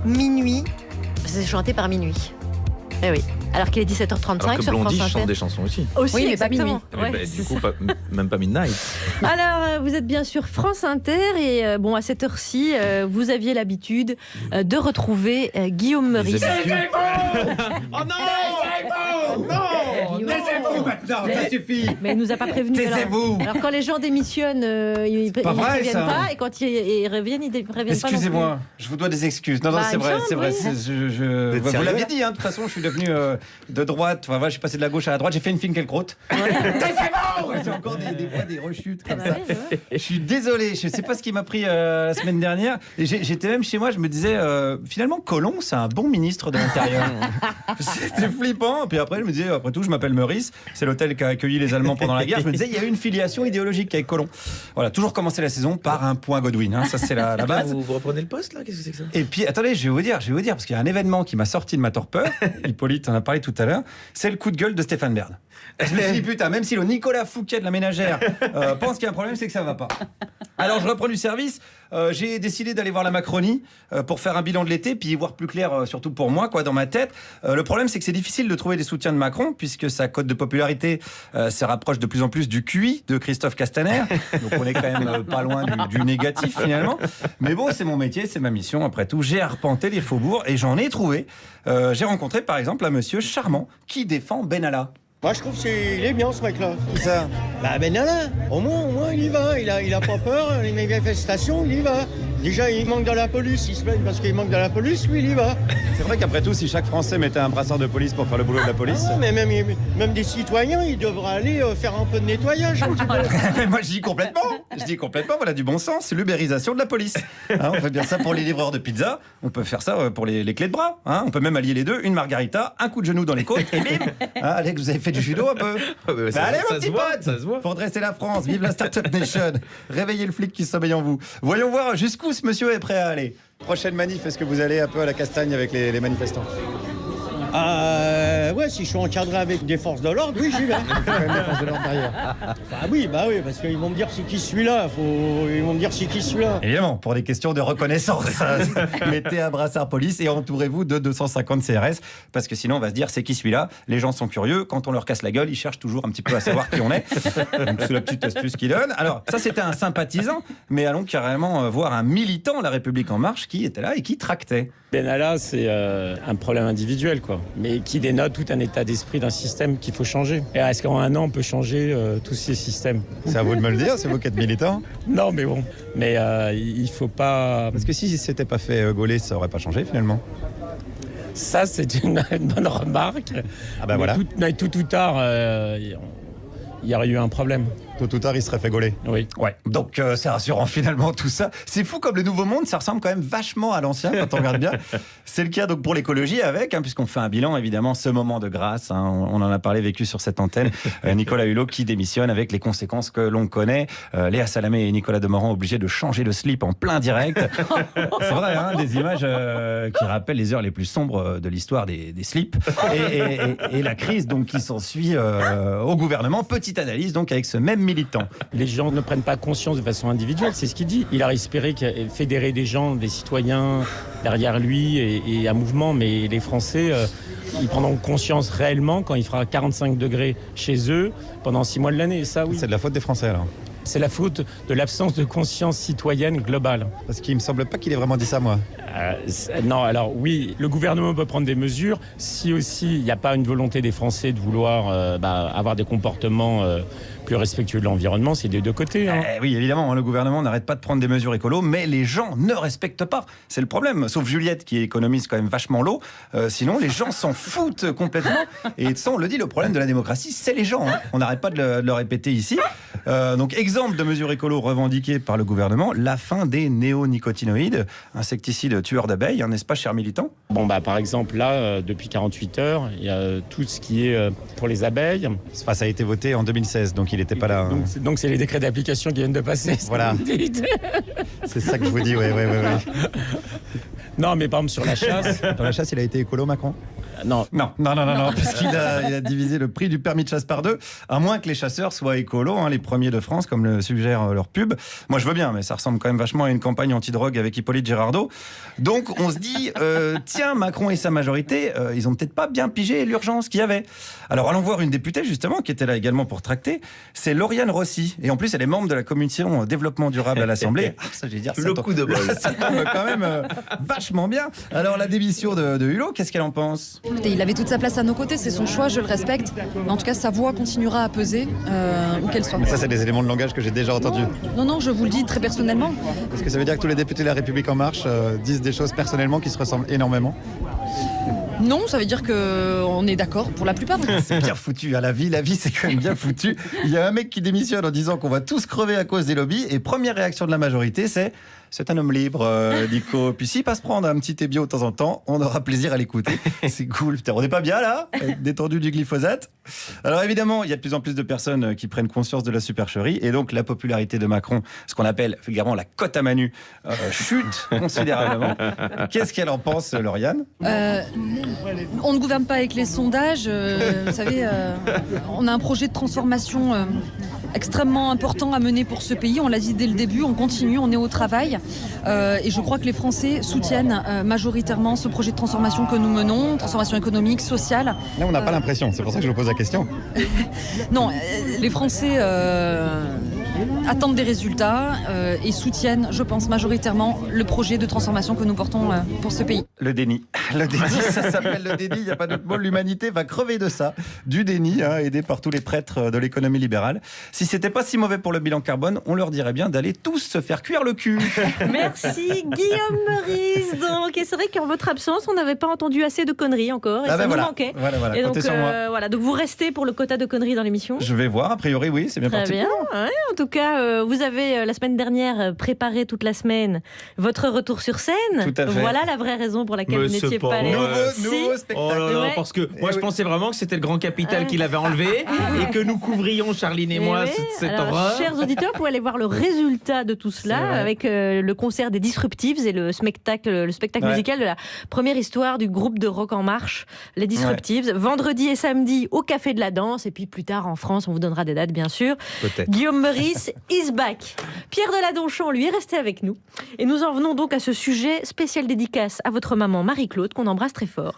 Minuit. C'est chanté par Minuit. Eh oui. Alors qu'il est 17h35 Alors que sur Blondie France chante Inter. des chansons aussi. Aussi, Oui, mais pas exactement. Minuit. Ouais, Du c'est coup, ça. même pas Midnight. Alors, vous êtes bien sûr France Inter et bon, à cette heure-ci, vous aviez l'habitude de retrouver Guillaume Meurice. Oh non! Non! Taisez-vous maintenant, ça suffit! Mais il nous a pas prévenu. Taisez-vous! Alors quand les gens démissionnent, ils pas ne vrai, préviennent ça. pas, et quand ils reviennent, ils ne préviennent pas. Excusez-moi, je vous dois des excuses. Non, Bah, c'est il me vrai, semble, c'est vrai. oui. Vous sérieux, l'aviez là dit, hein, de toute façon, je suis devenu de droite. Enfin, voilà, je suis passé de la gauche à la droite, j'ai fait une Finkielkraut. Taisez-vous! J'ai encore des fois des rechutes comme ça. Je suis désolé, je ne sais pas ce qui m'a pris la semaine dernière. Et j'étais même chez moi, je me disais, finalement, Collomb, c'est un bon ministre de l'Intérieur. C'était flippant. Puis après, je me disais, après tout, je m'appelle Meurice. C'est l'hôtel qui a accueilli les Allemands pendant la guerre. Je me disais, il y a eu une filiation idéologique avec Collomb. Voilà, toujours commencer la saison par un point Godwin. Hein. Ça, c'est la base. Vous reprenez le poste là? Qu'est-ce que c'est que ça? Et puis, attendez, je vais vous dire, parce qu'il y a un événement qui m'a sorti de ma torpeur. Hippolyte en a parlé tout à l'heure. C'est le coup de gueule de Stéphane Bern. Je me suis dit, putain, même si le Nicolas Fouquet de la ménagère pense qu'il y a un problème, c'est que ça va pas. Alors, je reprends du service. J'ai décidé d'aller voir la Macronie pour faire un bilan de l'été, puis y voir plus clair, surtout pour moi, quoi, dans ma tête. Le problème, c'est que c'est difficile de trouver des soutiens de Macron, puisque sa cote de popularité se rapproche de plus en plus du QI de Christophe Castaner. Donc, on est quand même pas loin du négatif, finalement. Mais bon, c'est mon métier, c'est ma mission, après tout. J'ai arpenté les faubourgs et j'en ai trouvé. J'ai rencontré, par exemple, un monsieur charmant qui défend Benalla. Moi, je trouve qu'il est bien, ce mec-là. Qui ça? Bah, Benalla. Au moins, il y va. Il a pas peur. Les manifestations, il y va. Déjà, il manque de la police. Il se plaigne parce qu'il manque de la police. Lui, il y va. C'est vrai qu'après tout, si chaque Français mettait un brassard de police pour faire le boulot de la police... Ah, mais même des citoyens, ils devraient aller faire un peu de nettoyage. Un petit peu. Moi, je dis complètement, voilà, du bon sens. C'est l'ubérisation de la police. Hein, on fait bien ça pour les livreurs de pizza. On peut faire ça pour les clés de bras. Hein, on peut même allier les deux. Une margarita, un coup de genou dans les côtes et bim. Hein, Alex, vous avez fait du judo un peu? Allez, mon petit pote, pour dresser la France. Vive la Startup Nation. Réveillez le flic qui sommeille en vous. Voyons voir jusqu'où ce monsieur est prêt à aller. Prochaine manif, est-ce que vous allez un peu à la castagne avec les manifestants? Ouais, si je suis encadré avec des forces de l'ordre, oui, j'y vais. Des forces de l'ordre derrière. Bah oui, parce qu'ils vont me dire c'est qui celui-là. Ils vont me dire c'est qui celui-là. Évidemment, pour des questions de reconnaissance. Mettez un brassard police et entourez-vous de 250 CRS, parce que sinon on va se dire c'est qui celui-là. Les gens sont curieux, quand on leur casse la gueule, ils cherchent toujours un petit peu à savoir qui on est. Donc c'est la petite astuce qu'ils donnent. Alors ça, c'était un sympathisant, mais allons carrément voir un militant La République En Marche qui était là et qui tractait. Benalla, c'est un problème individuel, quoi, mais qui dénote tout un état d'esprit d'un système qu'il faut changer. Et est-ce qu'en un an, on peut changer tous ces systèmes? C'est à vous de me le dire, c'est vous qui êtes militant. Non, mais bon, mais il faut pas... Parce que si c'était pas fait gauler, ça aurait pas changé, finalement. Ça, c'est une bonne remarque. Ah ben voilà. Mais tout ou tard, il y aurait eu un problème. Tôt ou tard, il serait fait gauler. Oui. Ouais. Donc, c'est rassurant finalement tout ça. C'est fou comme le nouveau monde, ça ressemble quand même vachement à l'ancien quand on regarde bien. C'est le cas donc pour l'écologie avec, puisqu'on fait un bilan évidemment, ce moment de grâce. On en a parlé, vécu sur cette antenne. Nicolas Hulot qui démissionne avec les conséquences que l'on connaît. Léa Salamé et Nicolas Demorand obligés de changer de slip en plein direct. C'est vrai, des images qui rappellent les heures les plus sombres de l'histoire des slips. Et la crise donc qui s'ensuit au gouvernement. Petite analyse donc avec ce même militant. Les gens ne prennent pas conscience de façon individuelle, c'est ce qu'il dit. Il a espéré fédérer des gens, des citoyens derrière lui et un mouvement, mais les Français, ils prendront conscience réellement quand il fera 45 degrés chez eux pendant 6 mois de l'année. Ça, oui. C'est de la faute des Français alors? C'est la faute de l'absence de conscience citoyenne globale. Parce qu'il me semble pas qu'il ait vraiment dit ça, moi. Non, alors oui, le gouvernement peut prendre des mesures si aussi il n'y a pas une volonté des Français de vouloir avoir des comportements plus respectueux de l'environnement, c'est des deux côtés. Oui, évidemment, le gouvernement n'arrête pas de prendre des mesures écolo, mais les gens ne respectent pas. C'est le problème, sauf Juliette qui économise quand même vachement l'eau. Sinon, les gens s'en foutent complètement. Et ça, on le dit, le problème de la démocratie, c'est les gens. On n'arrête pas de le répéter ici. Donc, exemple de mesures écolo revendiquées par le gouvernement, la fin des néonicotinoïdes, insecticides tueurs d'abeilles, n'est-ce pas, cher militant? Bon, par exemple, là, depuis 48 heures, il y a tout ce qui est pour les abeilles. Enfin, ça a été voté en 2016, donc il n'était pas là. Donc c'est les décrets d'application qui viennent de passer. Voilà. C'est ça que je vous dis, oui. Non, mais par exemple, sur la chasse... Dans la chasse, il a été écolo, Macron? Non, parce qu'il a divisé le prix du permis de chasse par 2, à moins que les chasseurs soient écolos, les premiers de France, comme le suggère leur pub. Moi, je veux bien, mais ça ressemble quand même vachement à une campagne anti-drogue avec Hippolyte Girardot. Donc, on se dit, tiens, Macron et sa majorité, ils ont peut-être pas bien pigé l'urgence qu'il y avait. Alors, allons voir une députée, justement, qui était là également pour tracter. C'est Lauriane Rossi. Et en plus, elle est membre de la commission développement durable à l'Assemblée. Ça, je vais dire, le coup de bol. Ça tombe quand même vachement bien. Alors, la démission de Hulot, qu'est-ce qu'elle en pense ? Écoutez, il avait toute sa place à nos côtés, c'est son choix, je le respecte. Mais en tout cas, sa voix continuera à peser, où qu'elle soit. Mais ça, c'est des éléments de langage que j'ai déjà entendus. Non, je vous le dis très personnellement. Est-ce que ça veut dire que tous les députés de La République En Marche disent des choses personnellement qui se ressemblent énormément ? Non, ça veut dire qu'on est d'accord pour la plupart. C'est bien foutu, la vie c'est quand même bien foutu. Il y a un mec qui démissionne en disant qu'on va tous crever à cause des lobbies, et première réaction de la majorité, c'est un homme libre, Nico. Puis s'il passe prendre un petit ébio de temps en temps, on aura plaisir à l'écouter. C'est cool. Putain, on n'est pas bien là, détendu du glyphosate. Alors évidemment, il y a de plus en plus de personnes qui prennent conscience de la supercherie, et donc la popularité de Macron, ce qu'on appelle vulgairement la cote à Manu, chute considérablement. Qu'est-ce qu'elle en pense, Lauriane ? On ne gouverne pas avec les sondages. Vous savez, on a un projet de transformation extrêmement important à mener pour ce pays. On l'a dit dès le début, on continue, on est au travail. Et je crois que les Français soutiennent majoritairement ce projet de transformation que nous menons, transformation économique, sociale. Là, on n'a pas l'impression, c'est pour ça que je vous pose la question. Non, les Français attendent des résultats et soutiennent, je pense, majoritairement le projet de transformation que nous portons pour ce pays. Le déni. Le déni, ça s'appelle le déni, il n'y a pas d'autre mot. L'humanité va crever de ça, du déni, aidé par tous les prêtres de l'économie libérale. Si c'était pas si mauvais pour le bilan carbone, on leur dirait bien d'aller tous se faire cuire le cul. Merci Guillaume Meurice. Donc, et c'est vrai qu'en votre absence, on n'avait pas entendu assez de conneries encore, et ça nous manquait. Voilà, et donc, comptez sur moi. Donc vous restez pour le quota de conneries dans l'émission. Je vais voir, a priori oui, c'est bien Très parti. Bien. Ouais, en tout cas, vous avez la semaine dernière préparé toute la semaine votre retour sur scène. Tout à fait. Voilà la vraie raison pour laquelle vous n'étiez pas allé. Nouveau spectacle. Oh là là, parce que moi je pensais vraiment que c'était le Grand Capital qui l'avait enlevé et que nous couvrions, Charline et moi, cette horreur. Chers auditeurs, vous pouvez aller voir le résultat de tout cela avec le concert des Disruptives et le spectacle musical de la première histoire du groupe de rock En Marche, les Disruptives, vendredi et samedi au Café de la Danse, et puis plus tard en France, on vous donnera des dates bien sûr. Peut-être. Guillaume Meurice is back. Pierre Deladonchamp, lui, est resté avec nous. Et nous en venons donc à ce sujet spécial dédicace à votre maman Marie-Claude, qu'on embrasse très fort.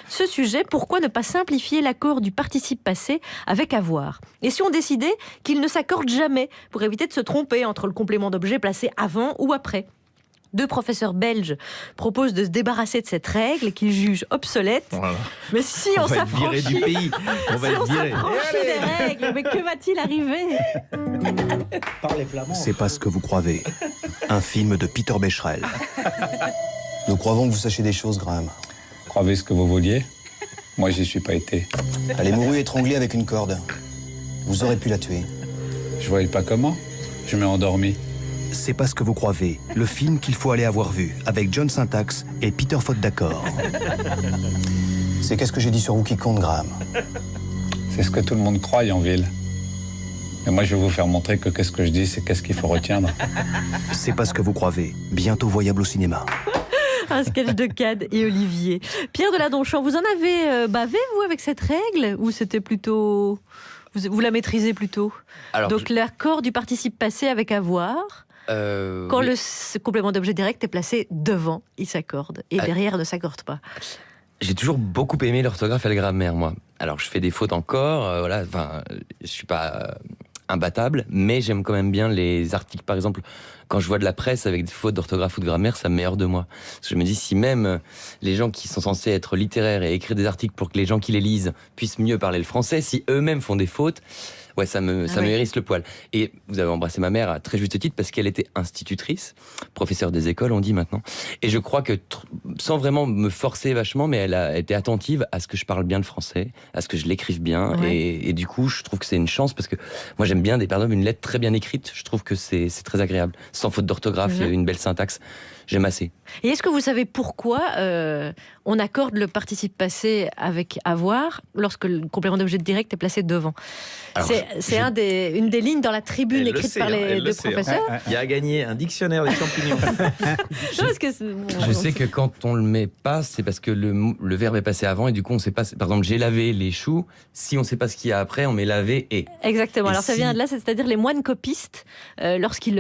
Ce sujet, pourquoi ne pas simplifier l'accord du participe passé avec avoir ? Et si on décidait qu'il ne s'accorde jamais, pour éviter de se tromper entre le complément d'objet placé avant ou après ? Deux professeurs belges proposent de se débarrasser de cette règle qu'ils jugent obsolète. Voilà. Mais si on s'affranchit des règles, mais que va-t-il arriver ? C'est pas ce que vous croyez. Un film de Peter Becherel. Nous croyons que vous sachiez des choses, Graham. Croyez ce que vous vouliez. Moi, j'y suis pas été. Elle est mourue étranglée avec une corde. Vous aurez pu la tuer. Je voyais pas comment. Je m'ai endormi. C'est pas ce que vous croyez. Le film qu'il faut aller avoir vu, avec John Syntax et Peter Faute d'accord. C'est qu'est-ce que j'ai dit sur vous qui compte, Graham. C'est ce que tout le monde croit en ville. Mais moi, je vais vous faire montrer que qu'est-ce que je dis, c'est qu'est-ce qu'il faut retenir. C'est pas ce que vous croyez. Bientôt voyable au cinéma. Un sketch de Cad et Olivier. Pierre Deladonchamp, vous en avez bavé, vous, avec cette règle ? Ou c'était plutôt... Vous la maîtrisez plutôt ? Alors, donc l'accord du participe passé avec avoir... Quand oui. le complément d'objet direct est placé devant, il s'accorde. Et derrière, ne s'accorde pas. J'ai toujours beaucoup aimé l'orthographe et la grammaire, moi. Alors, je fais des fautes encore, voilà. Enfin, je suis pas imbattable, mais j'aime quand même bien les articles. Par exemple, quand je vois de la presse avec des fautes d'orthographe ou de grammaire, ça me met hors de moi. Parce que je me dis, si même les gens qui sont censés être littéraires et écrire des articles pour que les gens qui les lisent puissent mieux parler le français, si eux-mêmes font des fautes, ouais, ça me hérisse le poil. Et vous avez embrassé ma mère à très juste titre parce qu'elle était institutrice, professeure des écoles, on dit maintenant. Et je crois que, sans vraiment me forcer vachement, mais elle a été attentive à ce que je parle bien le français, à ce que je l'écrive bien. Ouais. Et du coup, je trouve que c'est une chance parce que moi, j'aime bien, par exemple, une lettre très bien écrite. Je trouve que c'est très agréable. Sans faute d'orthographe, une belle syntaxe. j'aime assez. Et est-ce que vous savez pourquoi on accorde le participe passé avec avoir lorsque le complément d'objet direct est placé devant? Alors, c'est une des lignes dans la tribune écrite par les deux professeurs. Il y a gagné un dictionnaire des champignons. Non, parce que Je sais que quand on le met pas, c'est parce que le verbe est passé avant et du coup on sait pas. Par exemple, j'ai lavé les choux. Si on sait pas ce qu'il y a après, on met lavé et. Exactement. Et Alors ça vient de là, c'est-à-dire les moines copistes, lorsqu'ils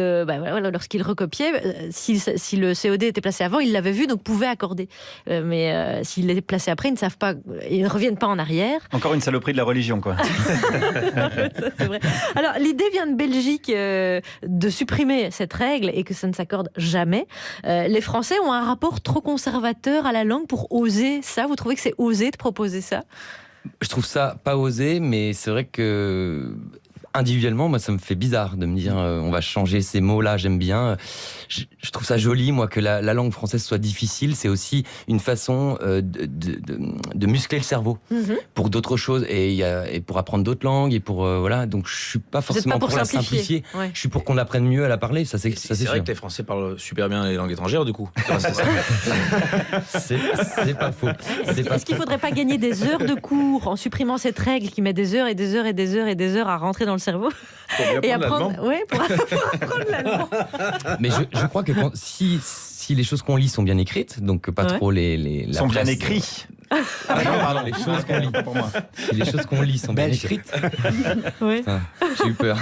recopiaient, si le COD était placé avant, ils l'avaient vu, donc pouvaient accorder. Mais s'il est placé après, ils ne savent pas, ils ne reviennent pas en arrière. Encore une saloperie de la religion, quoi. Ça, c'est vrai. Alors l'idée vient de Belgique de supprimer cette règle et que ça ne s'accorde jamais. Les Français ont un rapport trop conservateur à la langue pour oser ça. Vous trouvez que c'est osé de proposer ça? Je trouve ça pas osé, mais c'est vrai que individuellement, moi, ça me fait bizarre de me dire on va changer ces mots-là, j'aime bien. Je trouve ça joli, moi, que la langue française soit difficile. C'est aussi une façon de muscler le cerveau pour d'autres choses et pour apprendre d'autres langues. Et pour, voilà. Donc, je suis pas forcément pour la simplifier. Ouais. Je suis pour qu'on apprenne mieux à la parler. Ça, c'est c'est vrai que les Français parlent super bien les langues étrangères, du coup. C'est pas faux. Est-ce qu'il ne faudrait pas gagner des heures de cours en supprimant cette règle qui met des heures et des heures et des heures et des heures à rentrer dans le cerveau et apprendre pour apprendre l'allemand. Mais je crois que si les choses qu'on lit sont bien écrites, donc pas trop la sont presse, bien écrits. Ah non, pardon, les choses qu'on lit pour moi. Si les choses qu'on lit sont bien écrites. Oui. Putain, j'ai eu peur.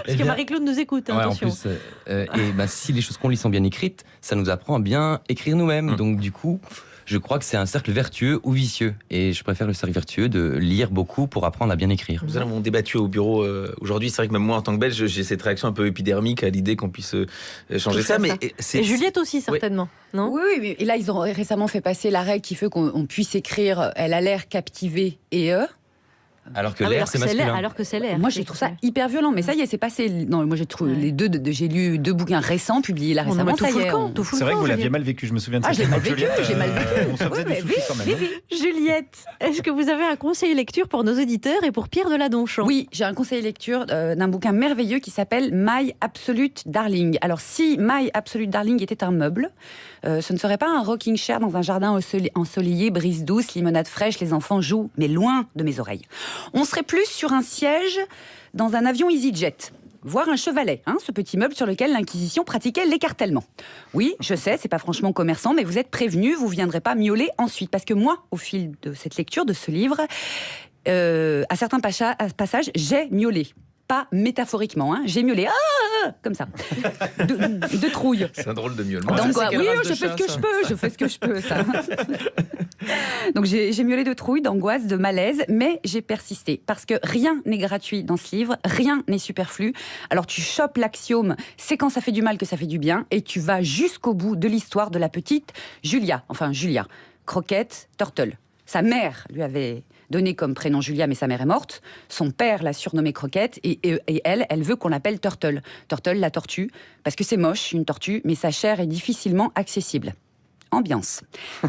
Parce que Marie-Claude nous écoute, ouais, attention. En plus, si les choses qu'on lit sont bien écrites, ça nous apprend à bien écrire nous-mêmes. Donc du coup, je crois que c'est un cercle vertueux ou vicieux. Et je préfère le cercle vertueux de lire beaucoup pour apprendre à bien écrire. Nous avons débattu au bureau aujourd'hui. C'est vrai que même moi, en tant que Belge, j'ai cette réaction un peu épidermique à l'idée qu'on puisse changer ça. Mais et Juliette aussi, certainement. Non ? Oui. Et là, ils ont récemment fait passer la règle qui fait qu'on puisse écrire « elle a l'air captivée et Alors que l'air, c'est masculin. Alors que c'est l'air. Moi, je trouve ça hyper violent. Mais ça y est, c'est passé. Non, moi, j'ai trouvé j'ai lu 2 bouquins récents publiés là récemment. C'est vrai que vous l'aviez mal vécu. Je me souviens de ça. J'ai mal vécu. On se faisait des soucis quand même. Juliette, est-ce que vous avez un conseil lecture pour nos auditeurs et pour Pierre Deladonchamp ? Oui, j'ai un conseil lecture d'un bouquin merveilleux qui s'appelle My Absolute Darling. Alors, si My Absolute Darling était un meuble, ce ne serait pas un rocking chair dans un jardin ensoleillé, brise douce, limonade fraîche, les enfants jouent, mais loin de mes oreilles. On serait plus sur un siège dans un avion EasyJet, voire un chevalet, ce petit meuble sur lequel l'Inquisition pratiquait l'écartèlement. Oui, je sais, c'est pas franchement commerçant, mais vous êtes prévenus, vous viendrez pas miauler ensuite. Parce que moi, au fil de cette lecture, de ce livre, à certains passages, j'ai miaulé. Pas métaphoriquement, j'ai miaulé, comme ça, de trouille. C'est un drôle de miaulement. Donc, oui, je fais ce que je peux, ça. Donc j'ai miaulé de trouille, d'angoisse, de malaise, mais j'ai persisté. Parce que rien n'est gratuit dans ce livre, rien n'est superflu. Alors tu chopes l'axiome, c'est quand ça fait du mal que ça fait du bien, et tu vas jusqu'au bout de l'histoire de la petite Julia, Croquette Turtle. Sa mère lui avait donné comme prénom Julia, mais sa mère est morte. Son père l'a surnommée Croquette, et elle veut qu'on l'appelle Turtle. Turtle, la tortue, parce que c'est moche, une tortue, mais sa chair est difficilement accessible. Ambiance.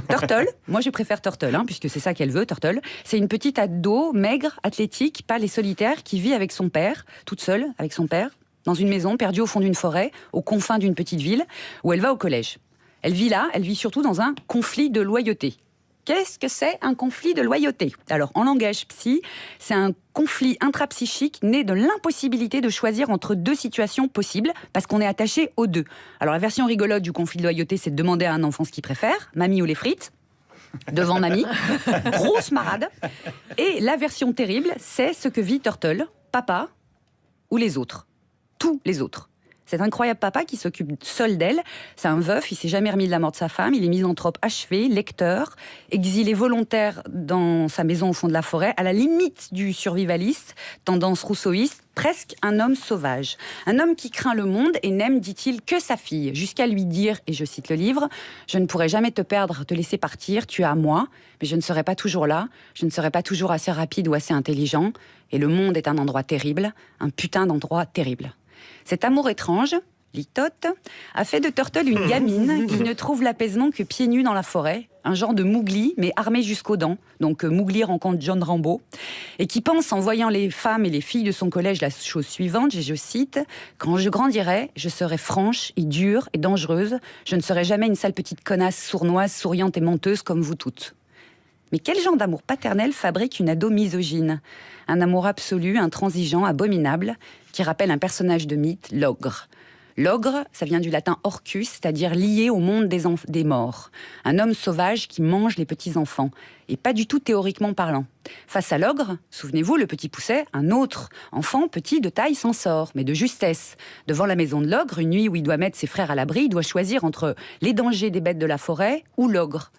Turtle, moi je préfère Turtle, puisque c'est ça qu'elle veut, Turtle. C'est une petite ado, maigre, athlétique, pâle et solitaire, qui vit avec son père, toute seule, avec son père, dans une maison perdue au fond d'une forêt, aux confins d'une petite ville, où elle va au collège. Elle vit surtout dans un conflit de loyauté. Qu'est-ce que c'est un conflit de loyauté ? Alors, en langage psy, c'est un conflit intrapsychique né de l'impossibilité de choisir entre 2 situations possibles, parce qu'on est attaché aux 2. Alors, la version rigolote du conflit de loyauté, c'est de demander à un enfant ce qu'il préfère, mamie ou les frites, devant mamie, grosse marade. Et la version terrible, c'est ce que vit Turtle, papa ou les autres. Tous les autres. Cet incroyable papa qui s'occupe seul d'elle, c'est un veuf, il s'est jamais remis de la mort de sa femme, il est misanthrope achevé, lecteur, exilé volontaire dans sa maison au fond de la forêt, à la limite du survivaliste, tendance rousseauiste, presque un homme sauvage. Un homme qui craint le monde et n'aime, dit-il, que sa fille, jusqu'à lui dire, et je cite le livre, « Je ne pourrai jamais te perdre, te laisser partir, tu es à moi, mais je ne serai pas toujours là, je ne serai pas toujours assez rapide ou assez intelligent, et le monde est un endroit terrible, un putain d'endroit terrible. » Cet amour étrange, litote, a fait de Turtle une gamine qui ne trouve l'apaisement que pieds nus dans la forêt, un genre de Mowgli, mais armé jusqu'aux dents. Donc Mowgli rencontre John Rambo, et qui pense, en voyant les femmes et les filles de son collège, la chose suivante, et je cite, « Quand je grandirai, je serai franche et dure et dangereuse, je ne serai jamais une sale petite connasse sournoise, souriante et menteuse comme vous toutes. » Mais quel genre d'amour paternel fabrique une ado misogyne ? Un amour absolu, intransigeant, abominable, qui rappelle un personnage de mythe, l'ogre. L'ogre, ça vient du latin orcus, c'est-à-dire lié au monde des morts. Un homme sauvage qui mange les petits-enfants, et pas du tout théoriquement parlant. Face à l'ogre, souvenez-vous, le petit Pousset, un autre enfant petit de taille s'en sort, mais de justesse. Devant la maison de l'ogre, une nuit où il doit mettre ses frères à l'abri, il doit choisir entre les dangers des bêtes de la forêt ou l'ogre.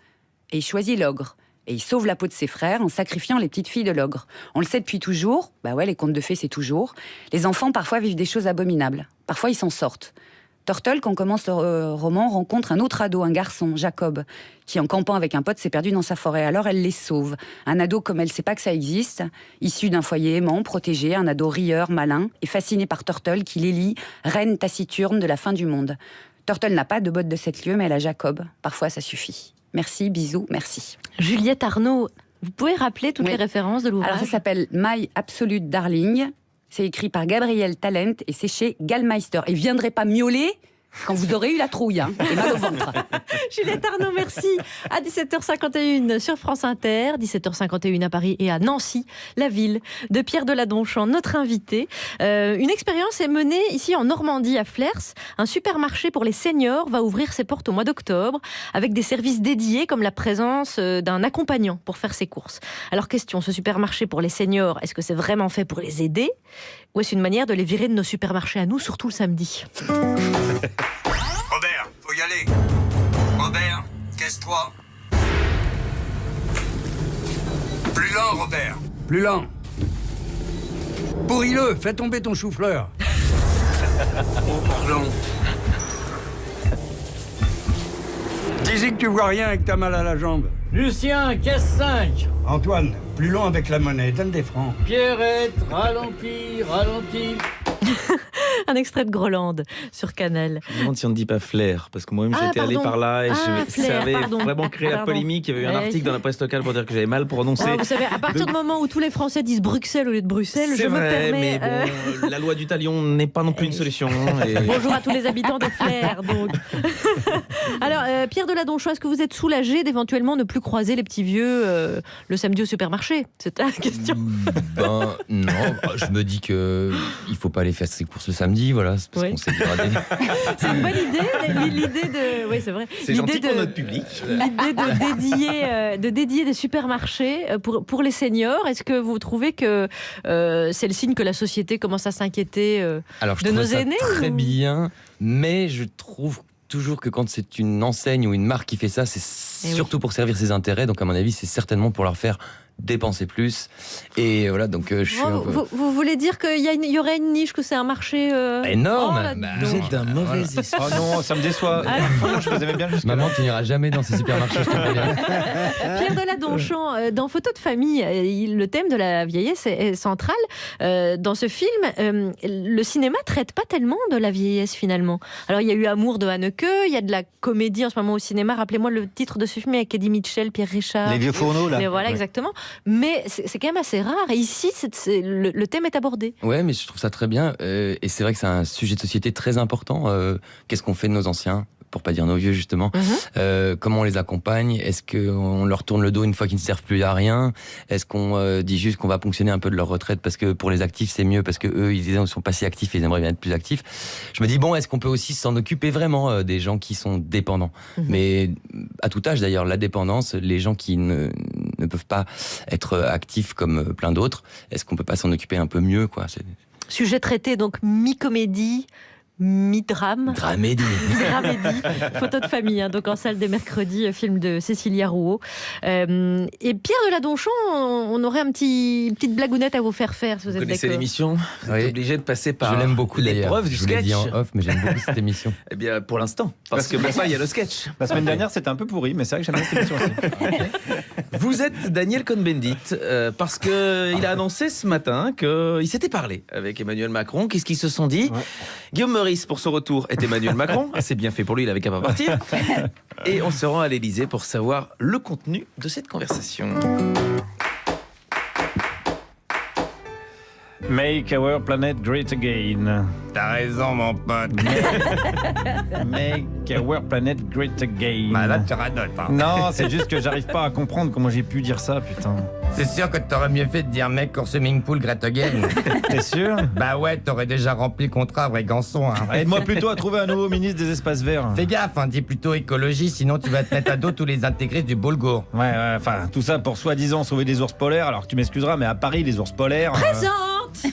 Et il choisit l'ogre. Et il sauve la peau de ses frères en sacrifiant les petites filles de l'ogre. On le sait depuis toujours, bah ouais, les contes de fées c'est toujours. Les enfants parfois vivent des choses abominables, parfois ils s'en sortent. Turtle, quand commence le roman, rencontre un autre ado, un garçon, Jacob, qui en campant avec un pote s'est perdu dans sa forêt. Alors elle les sauve. Un ado comme elle sait pas que ça existe, issu d'un foyer aimant, protégé, un ado rieur, malin, et fasciné par Turtle qui l'élit reine taciturne de la fin du monde. Turtle n'a pas de bottes de 7 lieues, mais elle a Jacob. Parfois ça suffit. Merci, bisous, merci. Juliette Arnaud, vous pouvez rappeler toutes les références de l'ouvrage ? Alors ça s'appelle My Absolute Darling. C'est écrit par Gabriel Talent et c'est chez Gallmeister. Et viendrez pas miauler quand vous aurez eu la trouille, hein, et mal au ventre. Juliette Arnaud, merci. À 17h51 sur France Inter, 17h51 à Paris et à Nancy, la ville de Pierre Deladonchamp, notre invité. Une expérience est menée ici en Normandie, à Flers. Un supermarché pour les seniors va ouvrir ses portes au mois d'octobre avec des services dédiés comme la présence d'un accompagnant pour faire ses courses. Alors question, ce supermarché pour les seniors, est-ce que c'est vraiment fait pour les aider ou est-ce une manière de les virer de nos supermarchés à nous, surtout le samedi ? Robert, faut y aller. Robert, casse-toi. Plus lent, Robert. Plus lent. Pourris-le, fais tomber ton chou-fleur. Oh, pardon. Dis-y que tu vois rien et que t'as mal à la jambe. Lucien, caisse 5. Antoine, plus long avec la monnaie, donne des francs. Pierrette, ralentis, ralentis. Un extrait de Groland sur Canal. Je me demande si on ne dit pas flair, parce que moi-même j'étais allé par là et ça avait vraiment créé la polémique. Il y avait eu un article dans la presse locale pour dire que j'avais mal prononcé. Vous savez, à partir du moment où tous les Français disent Bruxelles au lieu de Bruxelles, c'est je vrai, me permets... mais bon, la loi du talion n'est pas non plus une solution. Et... Bonjour à tous les habitants de Flers, donc. Alors, Pierre Deladonchamp, est-ce que vous êtes soulagé d'éventuellement ne plus croiser les petits vieux le samedi au supermarché ? C'est la question. Ben non, je me dis que il faut pas aller faire ses courses le samedi, voilà, c'est parce qu'on s'est dégradé. C'est une bonne idée, l'idée de... Oui, c'est vrai. C'est gentil pour notre public. L'idée de dédier des supermarchés pour les seniors. Est-ce que vous trouvez que c'est le signe que la société commence à s'inquiéter de nos aînés ? Très bien, mais je trouve toujours que quand c'est une enseigne ou une marque qui fait ça, c'est surtout pour servir ses intérêts. Donc à mon avis, c'est certainement pour leur faire dépenser plus. Et voilà, donc je suis un peu... vous voulez dire qu'il y aurait une niche, que c'est un marché énorme. Vous êtes d'un mauvais esprit. Oh non, ça me déçoit. Je vous aimais bien jusque-là. Maman, tu n'iras jamais dans ces supermarchés, je te préviens. Pierre Deladonchamp, dans Photo de famille, le thème de la vieillesse est central. Dans ce film, le cinéma traite pas tellement de la vieillesse finalement. Alors il y a eu Amour de Haneke, il y a de la comédie en ce moment au cinéma. Rappelez-moi le titre de ce film avec Eddie Mitchell, Pierre Richard. Les vieux fourneaux là. Mais voilà, exactement. Mais c'est quand même assez rare. Et ici, le thème est abordé. Ouais, mais je trouve ça très bien. Et c'est vrai que c'est un sujet de société très important. Qu'est-ce qu'on fait de nos anciens ? Pour pas dire nos vieux justement, comment on les accompagne ? Est-ce qu'on leur tourne le dos une fois qu'ils ne servent plus à rien ? Est-ce qu'on dit juste qu'on va ponctionner un peu de leur retraite parce que pour les actifs c'est mieux, parce que eux ils sont pas si actifs et ils aimeraient bien être plus actifs ? Je me dis bon, est-ce qu'on peut aussi s'en occuper vraiment des gens qui sont dépendants ? Mais à tout âge d'ailleurs, la dépendance, les gens qui ne peuvent pas être actifs comme plein d'autres, est-ce qu'on peut pas s'en occuper un peu mieux quoi ? Sujet traité donc mi-comédie, mi-drame. Dramédie. Photo de famille, hein, donc en salle des mercredis, film de Cécilia Rouault. Et Pierre Deladonchamp, on aurait petite blagounette à vous faire si vous êtes connaissez d'accord. l'émission ? Vous êtes obligé de passer par Je l'aime beaucoup l'épreuve du sketch. Je vous l'ai dit en off, mais j'aime beaucoup cette émission. Eh bien, pour l'instant. Parce que maintenant, il y a le sketch. La semaine dernière, c'était un peu pourri, mais c'est vrai que j'aime bien cette émission aussi. Vous êtes Daniel Cohn-Bendit parce qu'il a annoncé ce matin qu'il s'était parlé avec Emmanuel Macron. Qu'est-ce qu'ils se sont dit ? Guillaume Meurice pour son retour est Emmanuel Macron. C'est bien fait pour lui, il avait qu'à pas partir. Et on se rend à l'Élysée pour savoir le contenu de cette conversation. Make our planet great again. T'as raison, mon pote. Make our planet great again. Bah là, tu radotes, hein. Non, c'est juste que j'arrive pas à comprendre comment j'ai pu dire ça, putain. C'est sûr que t'aurais mieux fait de dire mec or swimming pool great again. T'es sûr? Bah ouais, t'aurais déjà rempli le contrat, vrai gançon, hein. Aide-moi plutôt à trouver un nouveau ministre des espaces verts. Fais gaffe, hein, dis plutôt écologie, sinon tu vas te mettre à dos tous les intégrés du Boulgour. Ouais, enfin, tout ça pour soi-disant sauver des ours polaires, alors que tu m'excuseras, mais à Paris, les ours polaires... Présente.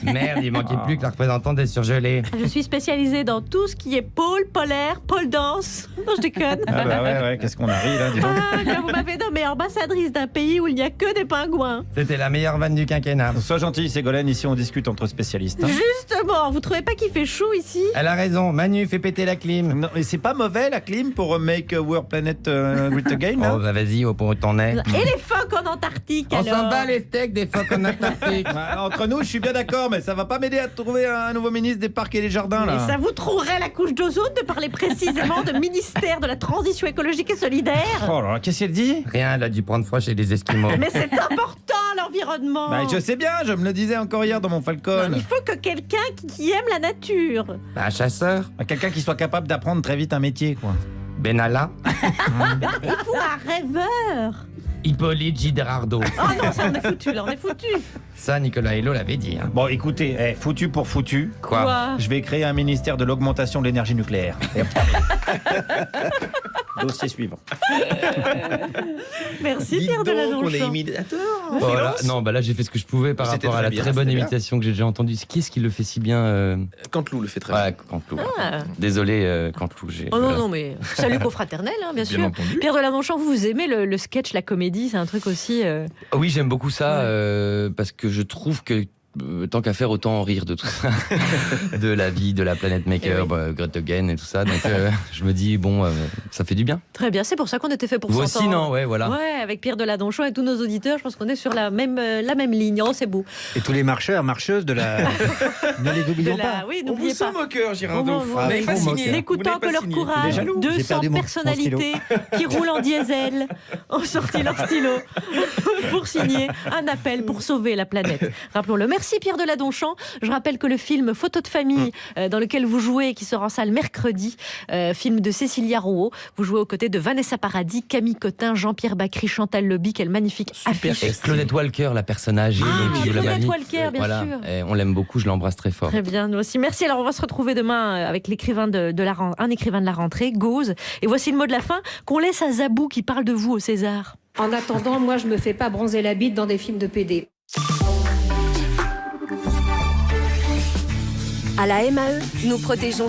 Merde, il manquait plus que la représentante des surgelés. Je suis spécialisée dans tout ce qui est pôle, polaire, pôle danse. Non, je déconne. Ah bah ouais, qu'est-ce qu'on a ri là, dis donc. Quand vous m'avez nommée ambassadrice d'un pays où il n'y a que des pingouins. C'était la meilleure vanne du quinquennat. Sois gentil, Ségolène, ici on discute entre spécialistes. Hein. Justement, vous trouvez pas qu'il fait chaud ici? Elle a raison, Manu, fais péter la clim. Non, mais c'est pas mauvais la clim pour make our planet great again, là. Oh bah vas-y, au point où t'en es. Et les phoques en Antarctique On alors? s'en bat les steaks des phoques en Antarctique. Bah, entre nous, je suis bien d'accord, mais ça va pas m'aider à trouver un nouveau ministre des Parcs et des Jardins, là. Mais ça vous trouverait la couche d'ozone de parler précisément de ministère de la transition écologique et solidaire? Oh là là, qu'est-ce qu'elle dit? Rien, elle a dû prendre froid chez les Esquimaux. Mais c'est important l'environnement. Bah, je sais bien, je me le disais encore hier dans mon Falcon. Non, il faut que quelqu'un qui aime la nature. Bah, un chasseur. Quelqu'un qui soit capable d'apprendre très vite un métier, quoi. Benalla. Il faut un rêveur. Hippolyte Giderardo. Oh non, ça on est foutu, là, on est foutu. Ça, Nicolas Hulot l'avait dit. Hein. Bon, écoutez, foutu pour foutu. Quoi? Je vais créer un ministère de l'augmentation de l'énergie nucléaire. Dossier suivant. Merci Dis Pierre donc, Deladonchamp. on est imitateur. Voilà. Non, bah là j'ai fait ce que je pouvais par C'était rapport à très la bien, très bonne c'était bien. imitation que j'ai déjà entendue. Qui est-ce qui le fait si bien Canteloup le fait très bien. Ouais, Canteloup. Ah. Désolé, Canteloup. Oh non, non, mais salut confraternel, hein, bien sûr. entendu. Pierre Deladonchamp, vous aimez le sketch, la comédie, c'est un truc aussi... Oui, j'aime beaucoup ça parce que je trouve que tant qu'à faire, autant en rire de tout ça, de la vie, de la planète Maker, Greta Thunberg et tout ça. Donc je me dis bon, ça fait du bien. Très bien, c'est pour ça qu'on était fait pour Vous s'entendre. aussi, non? Ouais, voilà. Ouais, avec Pierre Deladonchamp et tous nos auditeurs, je pense qu'on est sur la même ligne. Oh, c'est beau. Et tous les marcheurs, marcheuses de la. Ne les oublions pas. Oui, On n'oubliez vous pas. sent moqueur, Girardot. Vous Vous n'avez pas signé. N'écoutant que leur courage, J'ai 200 perdu mon personnalités qui roulent en diesel ont sorti leur stylo pour signer un appel pour sauver la planète. Rappelons-le. Merci Pierre Deladonchamp. Je rappelle que le film Photo de famille, dans lequel vous jouez, qui sort en salle mercredi, film de Cécilia Rouault, vous jouez aux côtés de Vanessa Paradis, Camille Cotin, Jean-Pierre Bacry, Chantal Lobby. Quelle magnifique affiche. Et Claudette Walker, la personne âgée qui joue la Claudette mamie. Walker, bien Voilà. sûr. Et on l'aime beaucoup, je l'embrasse très fort. Très bien, nous aussi. Merci. Alors, on va se retrouver demain avec l'écrivain un écrivain de la rentrée, Gauze. Et voici le mot de la fin qu'on laisse à Zabou qui parle de vous au César. En attendant, moi, je me fais pas bronzer la bite dans des films de PD. À la MAE, nous protégeons